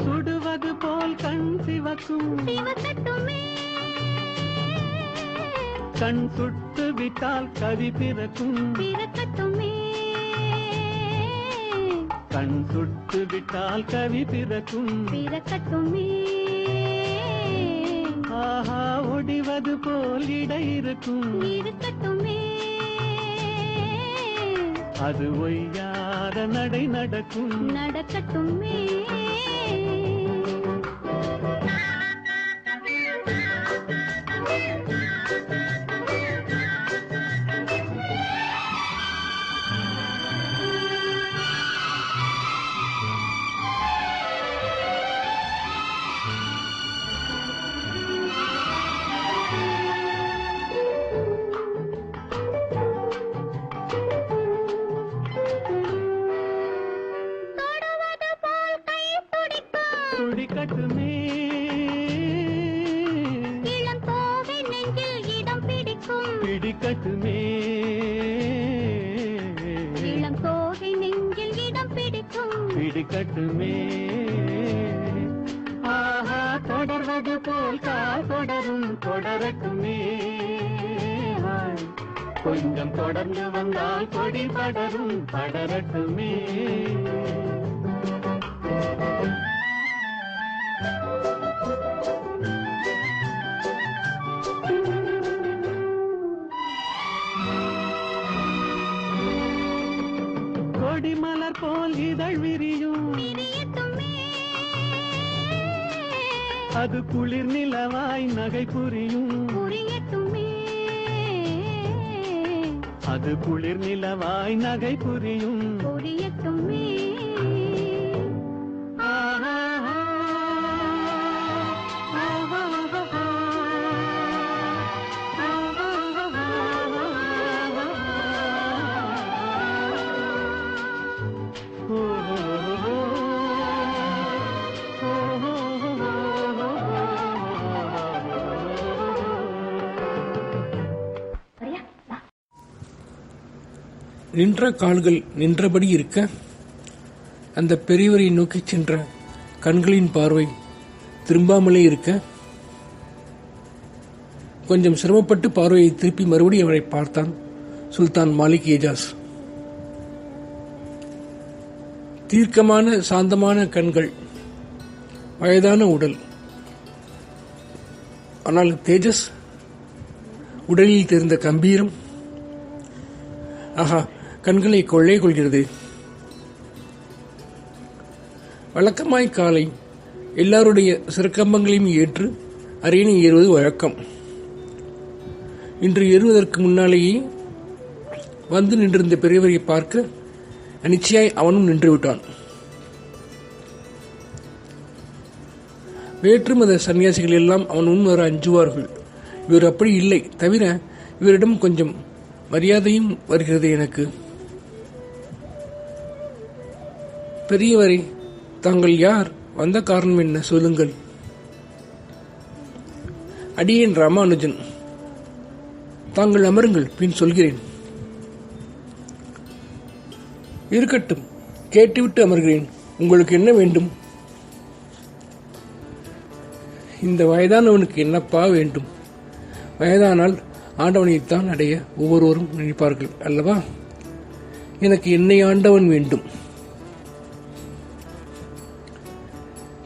சுடுவது போல் கண் சிவக்கும், சிவக்கட்டுமே, கண் சுட்டு விட்டால் கவி பிறக்கும், பிறக்கட்டுமே, கண் சுட்டு விட்டால் கவி பிறக்கும், பிறக்கட்டுமே, ஆஹா. ஒடிவது போல் இடை இருக்கும், இருக்கட்டுமே, அது ஒய்யாத நடை நடக்கும், நடக்கட்டுமே. துடிக்கட்டுமே, இளம் தோகை நெஞ்சில் இடம் பிடிக்கும், பிடிக்கட்டுமே, இளம் தோகை நெஞ்சில் இடம் பிடிக்கும், பிடிக்கட்டுமே, ஆஹா. தொடர்வது போல் கால் தொடரும், தொடரட்டுமே, கொஞ்சம் தொடர்ந்து வந்தால் கொடி படரும், படரட்டுமே. கொடிமலர் போல் இதழ் விரியும், பிரியட்டுமே, அது குளிர் நிலவாய் நகை புரியும், புரியட்டுமே, அது குளிர் நிலவாய் நகை புரியும், புரியட்டுமே, ஆஹா. நின்ற கால்கள் நின்றபடி இருக்க, அந்த பெரியவரை நோக்கிச் சென்ற கண்களின் பார்வை திரும்பாமலே இருக்க, கொஞ்சம் சிரமப்பட்டு பார்வையை திருப்பி மறுபடி அவரை பார்த்தான் சுல்தான் மாலிக் ஏஜாஸ். தீர்க்கமான சாந்தமான கண்கள், வயதான உடல், ஆனால் தேஜஸ், உடலில் தெரிந்த கம்பீரம், ஆஹா, கண்களை கொள்ளை கொள்கிறது. வழக்கமாய் காலை எல்லாருடைய சிறக்கம்பங்களையும் ஏற்று அரியணை ஏறுவது வழக்கம். இன்று ஏறுவதற்கு முன்னாலேயே வந்து நின்றிருந்த பெரியவரை பார்க்க அனிச்சையாய் அவனும் நின்று விட்டான். வேற்று மத சன்னியாசிகள் எல்லாம் அவன் முன் வர அஞ்சுவார்கள். இவர் அப்படி இல்லை. தவிர இவரிடம் கொஞ்சம் மரியாதையும் வருகிறது எனக்கு. பெரியவரே, தாங்கள் யார்? வந்த காரணம் என்ன சொல்லுங்கள். அடியேன் ராமானுஜன். தாங்கள் அமருங்கள், பின் சொல்கிறேன். இருக்கட்டும், கேட்டுவிட்டு அமர்கிறேன். உங்களுக்கு என்ன வேண்டும்? இந்த வயதானவனுக்கு என்னப்பா வேண்டும்? வயதானால் ஆண்டவனைத்தான் அடைய ஒவ்வொருவரும் நினைப்பார்கள் அல்லவா? எனக்கு என்னை ஆண்டவன் வேண்டும்.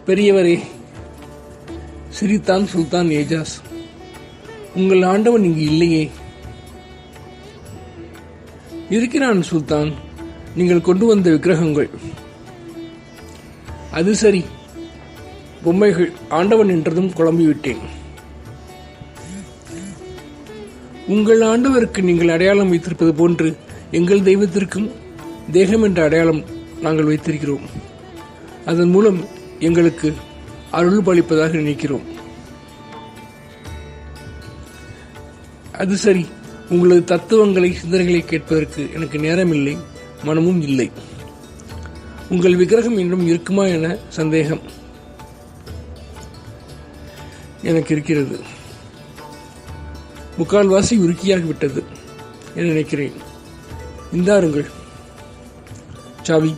பெரியவரே, சிரித்தான் சுல்தான் ஏஜாஸ். உங்கள் ஆண்டவன் இங்கு இல்லையே. இருக்கிறான் சுல்தான், நீங்கள் கொண்டு வந்த விக்கிரகங்கள். அது சரி, பொம்மைகள். ஆண்டவன் என்றதும் குழம்பிவிட்டேன். உங்கள் ஆண்டவருக்கு நீங்கள் அடையாளம் வைத்திருப்பது போன்று எங்கள் தெய்வத்திற்கும் தேகம் என்ற அடையாளம் நாங்கள் வைத்திருக்கிறோம். அதன் மூலம் எங்களுக்கு அருள் பாலிப்பதாக நினைக்கிறோம். அது சரி, உங்களது தத்துவங்களை சிந்தனைகளை கேட்பதற்கு எனக்கு நேரமில்லை, மனமும் இல்லை. உங்கள் விக்கிரகம் இன்னும் இருக்குமா என சந்தேகம் எனக்கு இருக்கிறது. முக்கால்வாசி உருக்கியாகிவிட்டது என நினைக்கிறேன். இந்தாருங்கள் சாவி.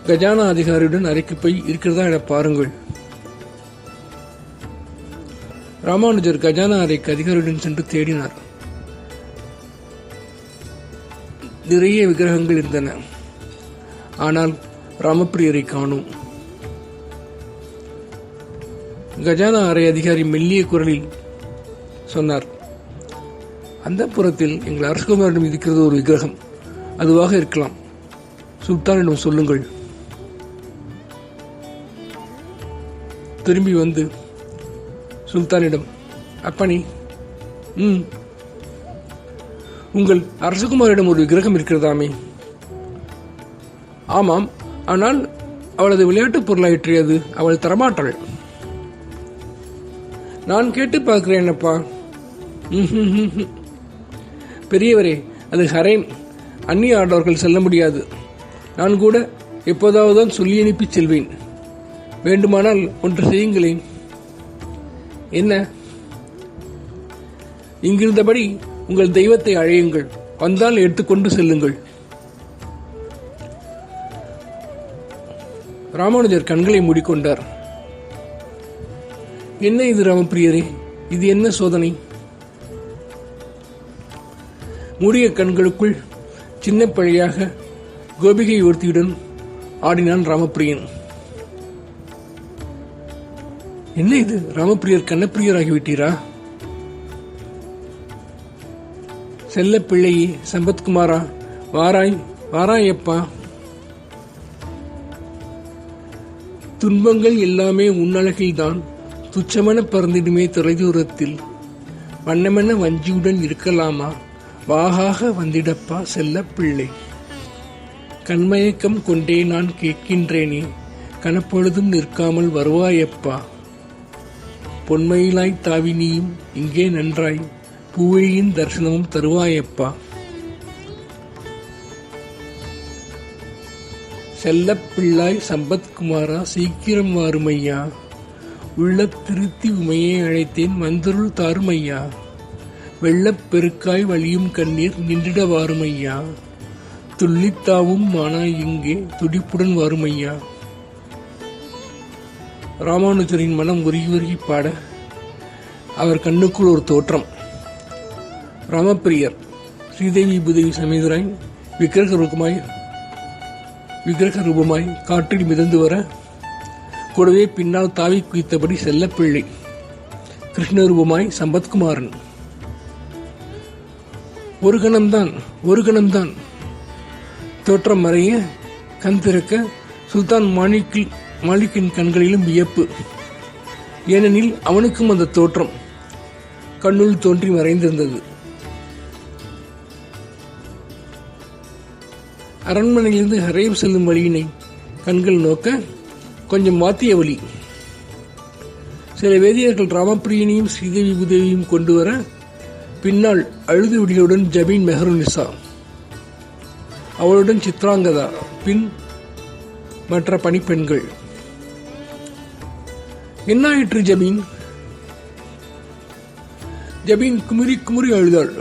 கஜானா அதிகாரியுடன் அறைக்கு போய் இருக்கிறதா என பாருங்கள். ராமானுஜர் கஜானா அறைக்கு அதிகாரியுடன் சென்று தேடினார். நிறைய விக்கிரகங்கள் இருந்தன. ஆனால் ராமப்பிரியரை காணோம். கஜானா அறை அதிகாரி மெல்லிய குரலில் சொன்னார், அந்த புறத்தில் எங்கள் அரசகுமாரிடம் இருக்கிறது ஒரு விக்கிரகம். அதுவாக இருக்கலாம். சுல்தானிடம் சொல்லுங்கள். திரும்பி வந்து சுல்தானிடம், அப்பனே, உங்கள் அரசகுமாரிடம் ஒரு விக்கிரகம் இருக்கிறதாமே? ஆமாம், ஆனால் அவளது விளையாட்டுப் பொருளாயிற்றே, அது அவள் தரமாட்டாள். நான் கேட்டு பார்க்கிறேன் அப்பா. பெரியவரே, அது ஹரேம். அந்நிய ஆடவர்கள் செல்ல முடியாது. நான் கூட எப்போதாவது தான் சொல்லி அனுப்பி செல்வேன். வேண்டுமானால் ஒன்று செய்யுங்களேன். என்ன? இங்கிருந்தபடி உங்கள் தெய்வத்தை அழையுங்கள். வந்தால் எடுத்துக்கொண்டு செல்லுங்கள். ராமானுஜர் கண்களை மூடிக்கொண்டார். என்ன இது ராமப்பிரியரே? இது என்ன சோதனை? மூடிய கண்களுக்குள் சின்ன பழையாக கோபிகை ஒருத்தியுடன் ஆடினான் ராமப்பிரியன். என்ன இது? ராமப்பிரியர் கண்ணப்பிரியர் ஆகிவிட்டீரா? செல்ல பிள்ளையே, சம்பத்குமாரா, வாராய் வாராயப்பா. துன்பங்கள் எல்லாமே உன்னழகில்தான் துச்சமென பறந்திடுமே தொலைதூரத்தில். வண்ணமென வஞ்சியுடன் இருக்கலாமா? வாகாக வந்திடப்பா செல்ல பிள்ளை. கண்மயக்கம் கொண்டே நான் கேட்கின்றேனே, கனப்பொழுதும் நிற்காமல் வருவாயப்பா. பொன்மயிலாய் தாவி நீயும் இங்கே நன்றாய் பூவழியின் தரிசனமும் தருவாயப்பா. செல்லப்பிள்ளாய் சம்பத்குமாரா, சீக்கிரம் வாருமையா. உள்ள திருத்தி உமையை அழைத்தேன், வந்தருள் தாருமையா. வெள்ளப் பெருக்காய் வழியும் கண்ணீர் நின்றிட வாருமையா. துள்ளித்தாவும் மானாய் இங்கே துடிப்புடன் வாருமையா. ராமானுஜரின் மனம் உருகி உருகி பாட அவர் கண்ணுக்குள் ஒரு தோற்றம். ராமப்பிரியர் ஸ்ரீதேவி பூதேவி சமேதராய் விக்கிரக ரூபமாய் விக்கிரக ரூபமாய் காற்றில் மிதந்து வர, கூடவே பின்னால் தாவி குதித்தபடி செல்லப்பிள்ளை கிருஷ்ண ரூபமாய் சம்பத்குமாரன். ஒரு கணம்தான் தோற்றம் மறைய கண் திறக்க சுல்தான் மாலிக்கின் கண்களிலும் வியப்பு. ஏனெனில் அவனுக்கும் அந்த தோற்றம் கண்ணுள் தோன்றி மறைந்திருந்தது. அரண்மனையிலிருந்து ஹரேம் செல்லும் வழியினை கண்கள் நோக்க கொஞ்சம் மாத்திய வழி. சில வேதியர்கள் ராமப்பிரியனையும் ஸ்ரீதேவி பூதேவியும் கொண்டு வர, பின்னால் அழுது விடிகளுடன் ஜபீன் மெஹருநிசா, அவளுடன் சித்ராங்கதா, பின் மற்ற பணிப்பெண்கள். என்னாயிற்று ஜபீன்? ஜபீன் குமுறி குமுறி அழுதாள்.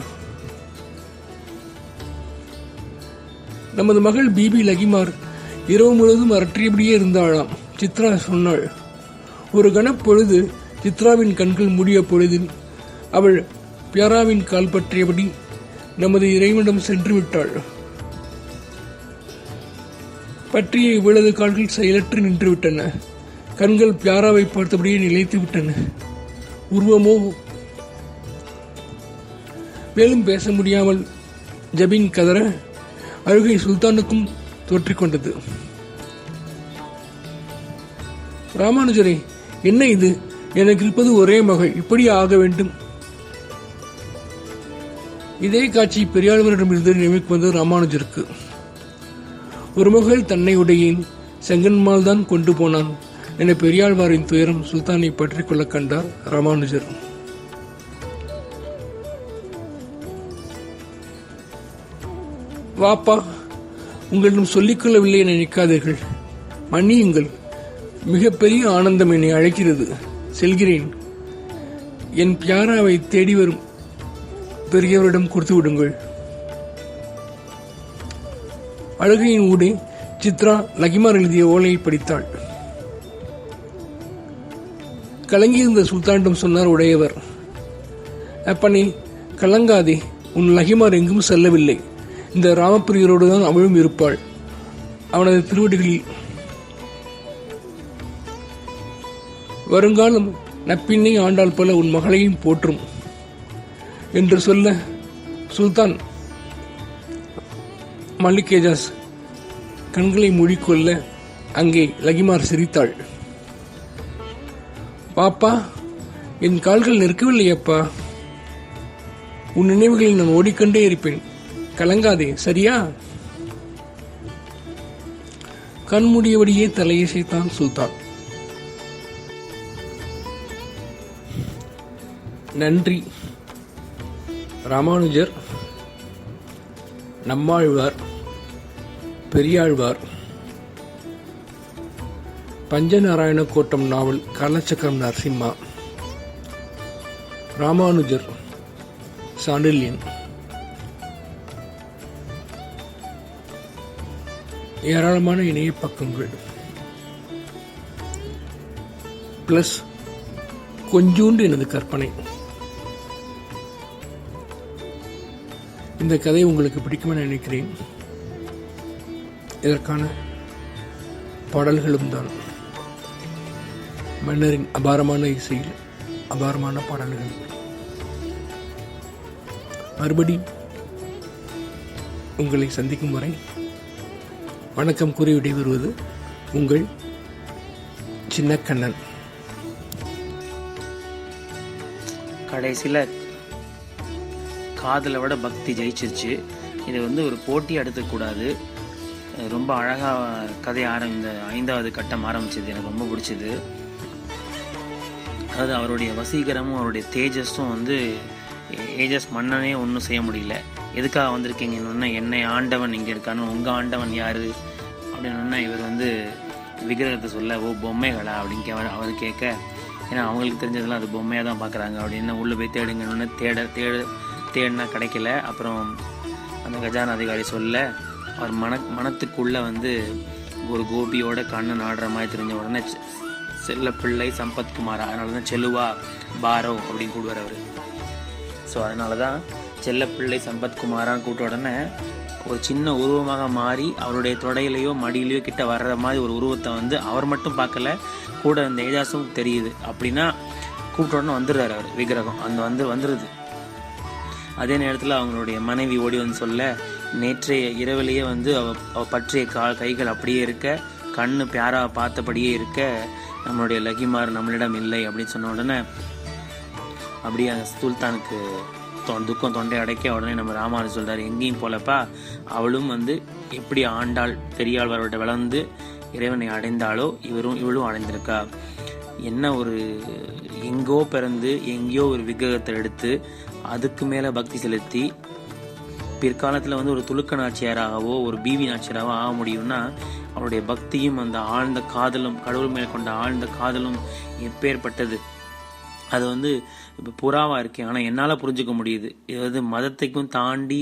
நமது மகள் பிபி லகிமார் இரவு முழுவதும் அரற்றியபடியே இருந்தாளாம். சித்ரா சொன்னாள். ஒரு கணப்பொழுது சித்ராவின் கண்கள் மூடிய பொழுதில் அவள் பியாராவின் கால் பற்றியபடி நமது இறைவனிடம் சென்று விட்டாள். பற்றிய இவளது கால்கள் செயலற்று நின்றுவிட்டன. கண்கள் பியாராவை பார்த்தபடியே நிலைத்து விட்டன. உருவமோ மேலும் பேச முடியாமல் ஜபீன் கதற, அழுகை சுல்தானுக்கும் தோற்றிக்கொண்டது. ராமானுஜரே, என்ன இது? எனக்கு இருப்பது ஒரே மகள், இப்படி ஆக வேண்டும்? இதே காட்சி பெரியாழ்வரிடமிருந்து நினைவுக்கு வந்தது ராமானுஜருக்கு. ஒரு மகள் தன்னை உடையேன் செங்கன்மால் தான் கொண்டு போனான் என பெரியாழ்வாரின் துயரம் சுல்தானை பற்றி கொள்ள கண்டார் ராமானுஜர். வாப்பா, உங்களிடம் சொல்லிக்கொள்ளவில்லை என நினைக்காதீர்கள், மன்னியுங்கள். மிகப்பெரிய ஆனந்தம் என்னை அழைக்கிறது. செல்கிறேன். என் பியாராவை தேடி வரும் பெரியவரிடம் கொடுத்து விடுங்கள். அழுகையின் ஊடே சித்ரா லகிமார் எழுதிய ஓலையை படித்தாள். கலங்கியிருந்த சுல்தானிடம் சொன்னார் உடையவர். அப்பனே, கலங்காதே, உன் லகிமார் எங்கும் செல்லவில்லை. இந்த ராமப்பிரியரோடு தான் அவளும் இருப்பாள். அவனது திருவடிகளில் வருங்காலம் நப்பின்னை ஆண்டாள் போல உன் மகளையும் போற்றும் என்று சொல்ல, சுல்தான் மலிக் ஏஜாஸ் கண்களை மூடிக்கொள்ள அங்கே லகிமார் சிரித்தாள். பாப்பா, என் கால்கள் நிற்கவில்லையப்பா. உன் நினைவுகளில் நான் ஓடிக்கொண்டே இருப்பேன். கலங்காதே, சரியா? கண்மூடியபடியே தலையசைத்தான் சுல்தான். நன்றி. ராமானுஜர், நம்மாழ்வார், பெரியாழ்வார், பஞ்சநாராயண கோட்டம் நாவல் காலச்சக்கரம் நரசிம்மா, ராமானுஜர், சாண்டில்யன், ஏராளமான இணைய பக்கங்கள் பிளஸ் கொஞ்சூண்டு எனது கற்பனை. இந்த கதை உங்களுக்கு பிடிக்கும் என நினைக்கிறேன். இதற்கான பாடல்களும் தான் மன்னரின் அபாரமான இசையில் அபாரமான பாடல்கள். மறுபடி உங்களை சந்திக்கும் வரை வணக்கம் கூறி விடைபெறுவது உங்கள் சின்னக்கண்ணன். கடைசியில் காதலை விட பக்தி ஜெயிச்சிருச்சு. இது ஒரு போட்டி எடுத்துக்கூடாது. ரொம்ப அழகாக கதை இந்த 5வது கட்டம் ஆரம்பிச்சது. எனக்கு ரொம்ப பிடிச்சது. அதாவது அவருடைய வசீகரமும் அவருடைய தேஜஸும் ஏஜஸ் மன்னனே ஒன்றும் செய்ய முடியல. எதுக்காக வந்திருக்கீங்கன்னு, என்னை ஆண்டவன் இங்கே இருக்கான்னு, உங்கள் ஆண்டவன் யார் அப்படின்னு இவர் விக்கிரகத்தை சொல்ல, ஓ பொம்மைகளா அப்படின்னு அவர் கேட்க, ஏன்னா அவங்களுக்கு தெரிஞ்சதெல்லாம் அது பொம்மையாக தான் பார்க்குறாங்க அப்படின்னு உள்ளே போய் தேடுங்கன்னு தேடினா கிடைக்கல. அப்புறம் அந்த கஜானா அதிகாரி சொல்ல, அவர் மனத்துக்குள்ளே ஒரு கோபியோட கண்ணன் ஆடுற மாதிரி தெரிஞ்ச உடனே செல்லப்பிள்ளை சம்பத்குமாரா, அதனால தான் செல்லுவா பாரோ அப்படின்னு கூடுவார் அவர். ஸோ அதனால தான் செல்லப்பிள்ளை சம்பத்குமாரான்னு கூட்ட உடனே ஒரு சின்ன உருவமாக மாறி அவருடைய தொடையிலையோ மடியிலையோ கிட்ட வர்ற மாதிரி ஒரு உருவத்தை வந்து அவர் மட்டும் பார்க்கல, கூட அந்த ஏஜாஸும் தெரியுது. அப்படின்னா கூப்பிட்ட உடனே வந்துடுறாரு அவர் விக்கிரகம், அந்த வந்துருது. அதே நேரத்தில் அவங்களுடைய மனைவி ஓடி வந்து சொல்ல, நேற்றைய இரவிலேயே வந்து அவ பற்றிய கைகள் அப்படியே இருக்க, கண்ணு பியாரா பார்த்தபடியே இருக்க, நம்மளுடைய லகிமார் நம்மளிடம் இல்லை அப்படின்னு சொன்ன உடனே அப்படியே அந்த சுல்தானுக்கு துக்கம் தொண்டை அடைக்க உடனே நம்ம ராமானு சொல்றாரு, எங்கேயும் போலப்பா, அவளும் வந்து எப்படி ஆண்டாள் பெரியாழ்வாரோட வளர்ந்து இறைவனை அடைந்தாலோ இவளும் அடைந்திருக்கா. என்ன ஒரு எங்கோ பிறந்து எங்கேயோ ஒரு விக்கிரகத்தை எடுத்து அதுக்கு மேல பக்தி செலுத்தி பிற்காலத்துல வந்து ஒரு துலுக்க நாச்சியாராகவோ ஒரு பீவி நாச்சியாராகவோ ஆக முடியும்னா அவருடைய பக்தியும் அந்த ஆழ்ந்த காதலும் கடவுள் மேல கொண்ட ஆழ்ந்த காதலும் எப்பேற்பட்டது. அது வந்து இப்போ புறாவா இருக்கு, ஆனா என்னால புரிஞ்சுக்க முடியுது. இது வந்து மதத்தைக்கும் தாண்டி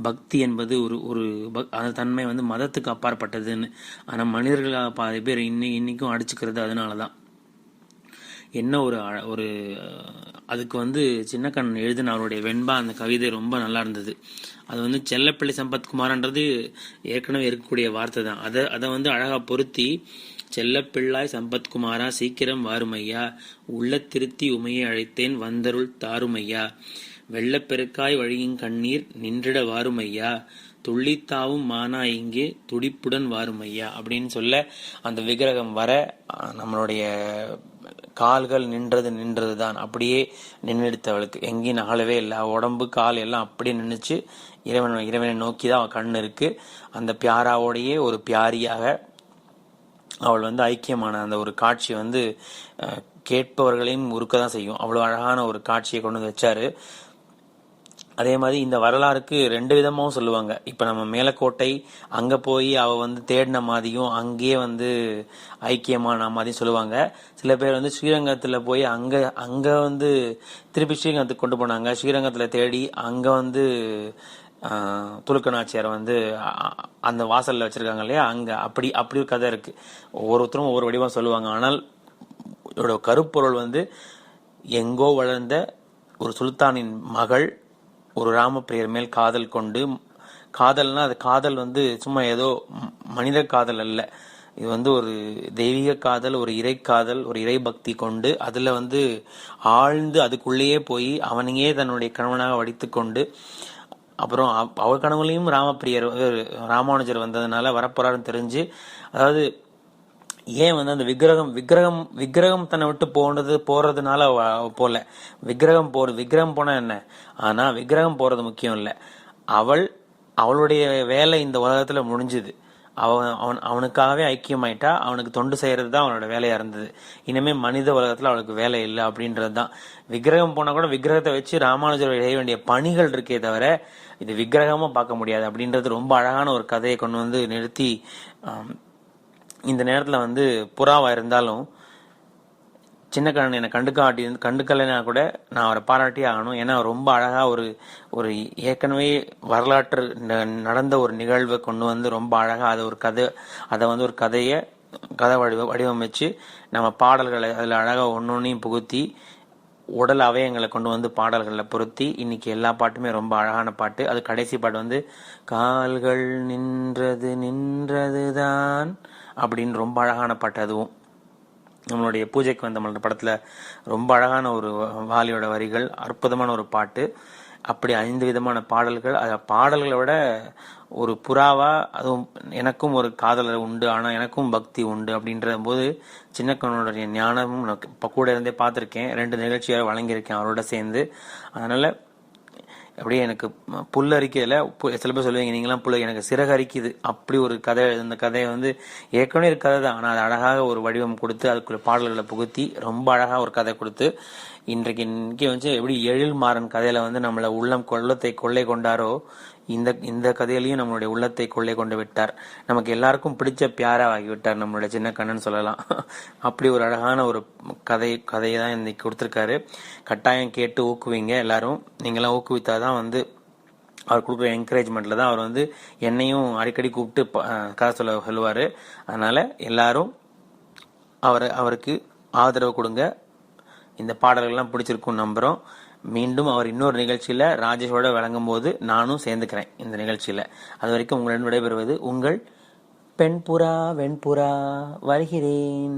பக்தி என்பது ஒரு அந்த தன்மை வந்து மதத்துக்கு அப்பாற்பட்டதுன்னு. ஆனா மனிதர்களாக பாதி பேர் இன்னைக்கும் அடிச்சுக்கிறது அதனாலதான். என்ன ஒரு அதுக்கு வந்து சின்னக்கண்ணன் எழுதின அவருடைய வெண்பா அந்த கவிதை ரொம்ப நல்லா இருந்தது. அது வந்து செல்லப்பிள்ளை சம்பத்குமார்ன்றது ஏற்கனவே இருக்கக்கூடிய வார்த்தை தான். அதை வந்து அழகா பொருத்தி, செல்லப்பிள்ளாய் சம்பத்குமாரா சீக்கிரம் வாருமையா, உள்ள திருத்தி உமையை அழைத்தேன் வந்தருள் தாருமையா, வெள்ளப்பெருக்காய் வழியின் கண்ணீர் நின்றிட வாருமையா, துள்ளித்தாவும் மானா இங்கே துடிப்புடன் வாருமையா அப்படின்னு சொல்ல, அந்த விக்கிரகம் வர நம்மளுடைய கால்கள் நின்றதுதான், அப்படியே நின்றுடுத்தவளுக்கு எங்கேயும் நகலவே இல்லை. உடம்பு கால் எல்லாம் அப்படியே நின்றுச்சு. இறைவனை நோக்கிதான் அவள் கண்ணு இருக்கு. அந்த பியாராவோடையே ஒரு பியாரியாக அவள் வந்து ஐக்கியமான அந்த ஒரு காட்சி வந்து கேட்பவர்களையும் உருக்கதான் செய்யும். அவ்வளவு அழகான ஒரு காட்சியை கொண்டு வந்து வச்சாரு. அதே மாதிரி இந்த வரலாறுக்கு 2 விதமாவும் சொல்லுவாங்க. இப்ப நம்ம மேலக்கோட்டை அங்க போய் அவ வந்து தேடின மாதிரியும் அங்கேயே வந்து ஐக்கியமான மாதிரியும் சொல்லுவாங்க. சில பேர் வந்து ஸ்ரீரங்கத்துல போய் அங்க வந்து திருப்பி ஸ்ரீரங்கத்துக்கு கொண்டு போனாங்க, ஸ்ரீரங்கத்துல தேடி அங்க வந்து துலுக்க நாச்சியார் வந்து அந்த வாசல்ல வச்சிருக்காங்க இல்லையா, அங்க அப்படி ஒரு கதை இருக்கு. ஒவ்வொருத்தரும் ஒவ்வொரு வடிவம் சொல்லுவாங்க. ஆனால் இதோட கருப்பொருள் வந்து எங்கோ வளர்ந்த ஒரு சுல்தானின் மகள் ஒரு ராமப்பிரியர் மேல் காதல் கொண்டு, காதல்னா அது காதல் வந்து சும்மா ஏதோ மனித காதல் அல்ல, இது வந்து ஒரு தெய்வீக காதல், ஒரு இறை காதல், ஒரு இறை பக்தி கொண்டு அதுல வந்து ஆழ்ந்து அதுக்குள்ளேயே போய் அவனையே தன்னுடைய கணவனாக வடித்து கொண்டு, அப்புறம் அவர் கனவுலையும் ராமப்பிரியர் ராமானுஜர் வந்ததுனால வரப்போறாருன்னு தெரிஞ்சு, அதாவது ஏன் வந்து அந்த விக்கிரகம் தன்னை விட்டு போறதுனால போல, விக்கிரகம் போனா என்ன, ஆனா விக்கிரகம் போறது முக்கியம் இல்ல, அவளுடைய வேலை இந்த உலகத்துல முடிஞ்சுது. அவனுக்காகவே ஐக்கியமாயிட்டா, அவனுக்கு தொண்டு செய்யறது தான் அவனோட வேலையா இருந்தது. இனிமே மனித உலகத்துல அவளுக்கு வேலை இல்லை அப்படின்றதுதான். விக்கிரகம் போனா கூட விக்கிரகத்தை வச்சு ராமானுஜர் செய்ய வேண்டிய பணிகள் இருக்கே தவிர இது விக்கிரகமா பார்க்க முடியாது அப்படின்றது ரொம்ப அழகான ஒரு கதையை கொண்டு வந்து நிறுத்தி, இந்த நேரத்துல வந்து புறாவா இருந்தாலும் சின்னக்கண்ணன் என்னை கண்டுக்கலைன்னா கூட நான் அவரை பாராட்டி ஆகணும். ஏன்னா ரொம்ப அழகா ஒரு ஏற்கனவே வரலாற்று நடந்த ஒரு நிகழ்வை கொண்டு வந்து ரொம்ப அழகா அதை வந்து ஒரு கதை வடிவமைச்சு நம்ம பாடல்களை அதுல அழகா ஒன்னொன்னையும் புகுத்தி உடல் அவயங்களை கொண்டு வந்து பாடல்களை பொருத்தி இன்னைக்கு எல்லா பாட்டுமே ரொம்ப அழகான பாட்டு. அது கடைசி பாட்டு வந்து கால்கள் நின்றதுதான் அப்படின்னு ரொம்ப அழகான பாட்டு. அதுவும் நம்மளுடைய பூஜைக்கு வந்த மலர் படத்துல ரொம்ப அழகான ஒரு வாலியோட வரிகள், அற்புதமான ஒரு பாட்டு. அப்படி 5 விதமான பாடல்கள். பாடல்களை விட ஒரு புறாவா, அதுவும் எனக்கும் ஒரு காதலர் உண்டு, ஆனா எனக்கும் பக்தி உண்டு அப்படின்ற போது சின்னக்கண்ணனுடைய ஞானமும் இப்ப கூட இருந்தே பார்த்திருக்கேன். 2 நிகழ்ச்சியாக வழங்கியிருக்கேன் அவரோட சேர்ந்து. அதனால அப்படியே எனக்கு புல் அரிக்கிறதுல சில பேர் சொல்லுவீங்க நீங்களாம் புல், எனக்கு சிறகு அரிக்குது. அப்படி ஒரு கதை. இந்த கதையை வந்து ஏற்கனவே ஒரு கதை தான், ஆனா அது அழகாக ஒரு வடிவம் கொடுத்து அதுக்குள்ள பாடல்களை புகுத்தி ரொம்ப அழகா ஒரு கதை கொடுத்து இன்றைக்கு வந்து எப்படி எழில்மாறன் கதையில வந்து நம்மள உள்ளத்தை கொள்ளை கொண்டாரோ, இந்த கதையிலையும் நம்மளுடைய உள்ளத்தை கொள்ளை கொண்டு விட்டார். நமக்கு எல்லாருக்கும் பிடிச்ச பியாரா ஆகி விட்டார் நம்மளுடைய சின்னக்கண்ணன் சொல்லலாம். அப்படி ஒரு அழகான ஒரு கதையை தான் இன்னைக்கு கொடுத்திருக்காரு. கட்டாயம் கேட்டு ஊக்குவீங்க எல்லாரும். நீங்களாம் ஊக்குவித்தாதான் வந்து அவர் கொடுக்குற என்கரேஜ்மெண்ட்ல தான் அவர் வந்து என்னையும் அடிக்கடி கூப்பிட்டு கதை சொல்லுவாரு. அதனால எல்லாரும் அவருக்கு ஆதரவு கொடுங்க. இந்த பாடல்கள்லாம் பிடிச்சிருக்கும் நம்புறோம். மீண்டும் அவர் இன்னொரு நிகழ்ச்சியில ராஜேஷோட வழங்கும் போது நானும் சேர்ந்துக்கிறேன் இந்த நிகழ்ச்சியில. அது வரைக்கும் உங்களிடம் விடைபெறுவது உங்கள் பெண்புறா வெண்புறா. வருகிறேன்.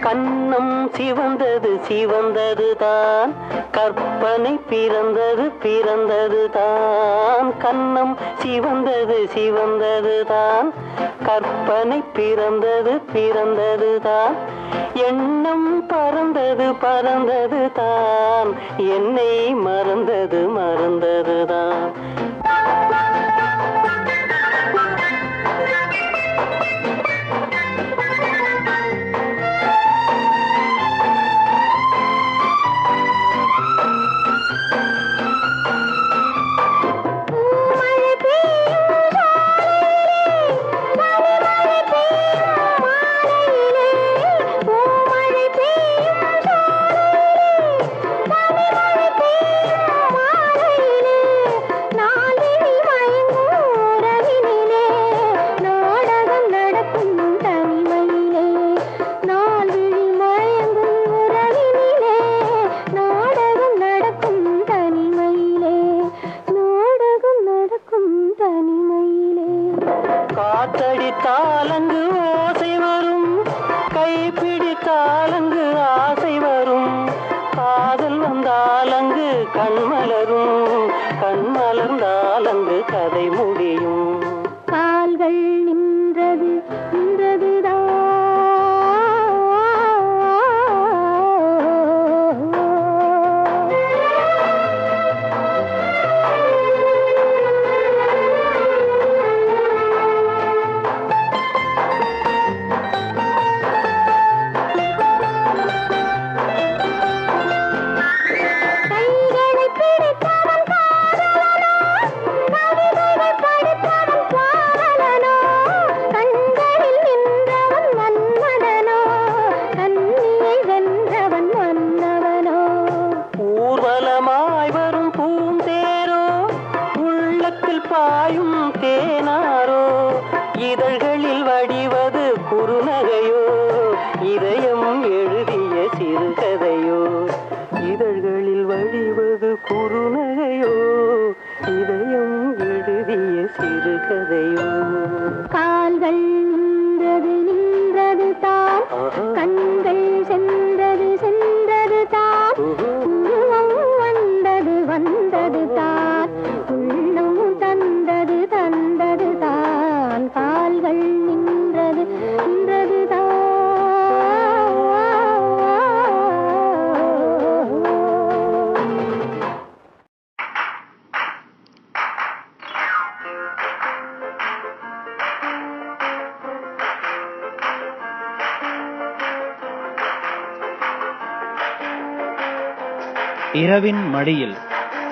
கண்ணம் சிவந்தது சிவந்தது தான், கற்பனை பிறந்தது பிறந்தது தான். கண்ணம் சிவந்தது சிவந்தது தான், கற்பனை பிறந்தது பிறந்தது தான். எண்ணம் பறந்தது பறந்தது தான், என்னை மறந்தது மறந்தது தான். காத்தடித்தாலங்கு ஓசை வரும், கைப்பிடித்தாலங்கு ஆசை வரும். காதல் வந்தாலங்கு கண்மலரும், கண்மலர்ந்தாலங்கு கதை முடியும். கால்கள் நின்றது நின்றதுதான், பாயும் தேனாரோ, இதழ்களில் வடிவது குறுநகையோ, இதயம் எழுதிய சிறுகதையோ. இதழ்களில் வடிவது குறுநகையோ, இதயம் எழுதிய சிறுகதையோ. கால்கள் நின்றது நின்றது தான், கண்கள் சென்றது சென்றது தான், உருவம் வந்தது வந்தது தான், உள்ளம் தந்தது தந்தது தான். கால்கள் நின்றது நின்றது தான். இரவின் மடியில்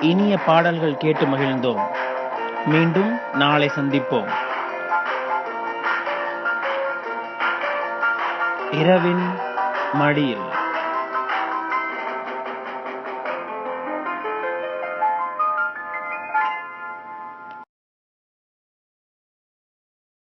இனிய பாடல்கள் கேட்டு மகிழ்ந்தோம். மீண்டும் நாளை சந்திப்போம். இரவின் மடியில்.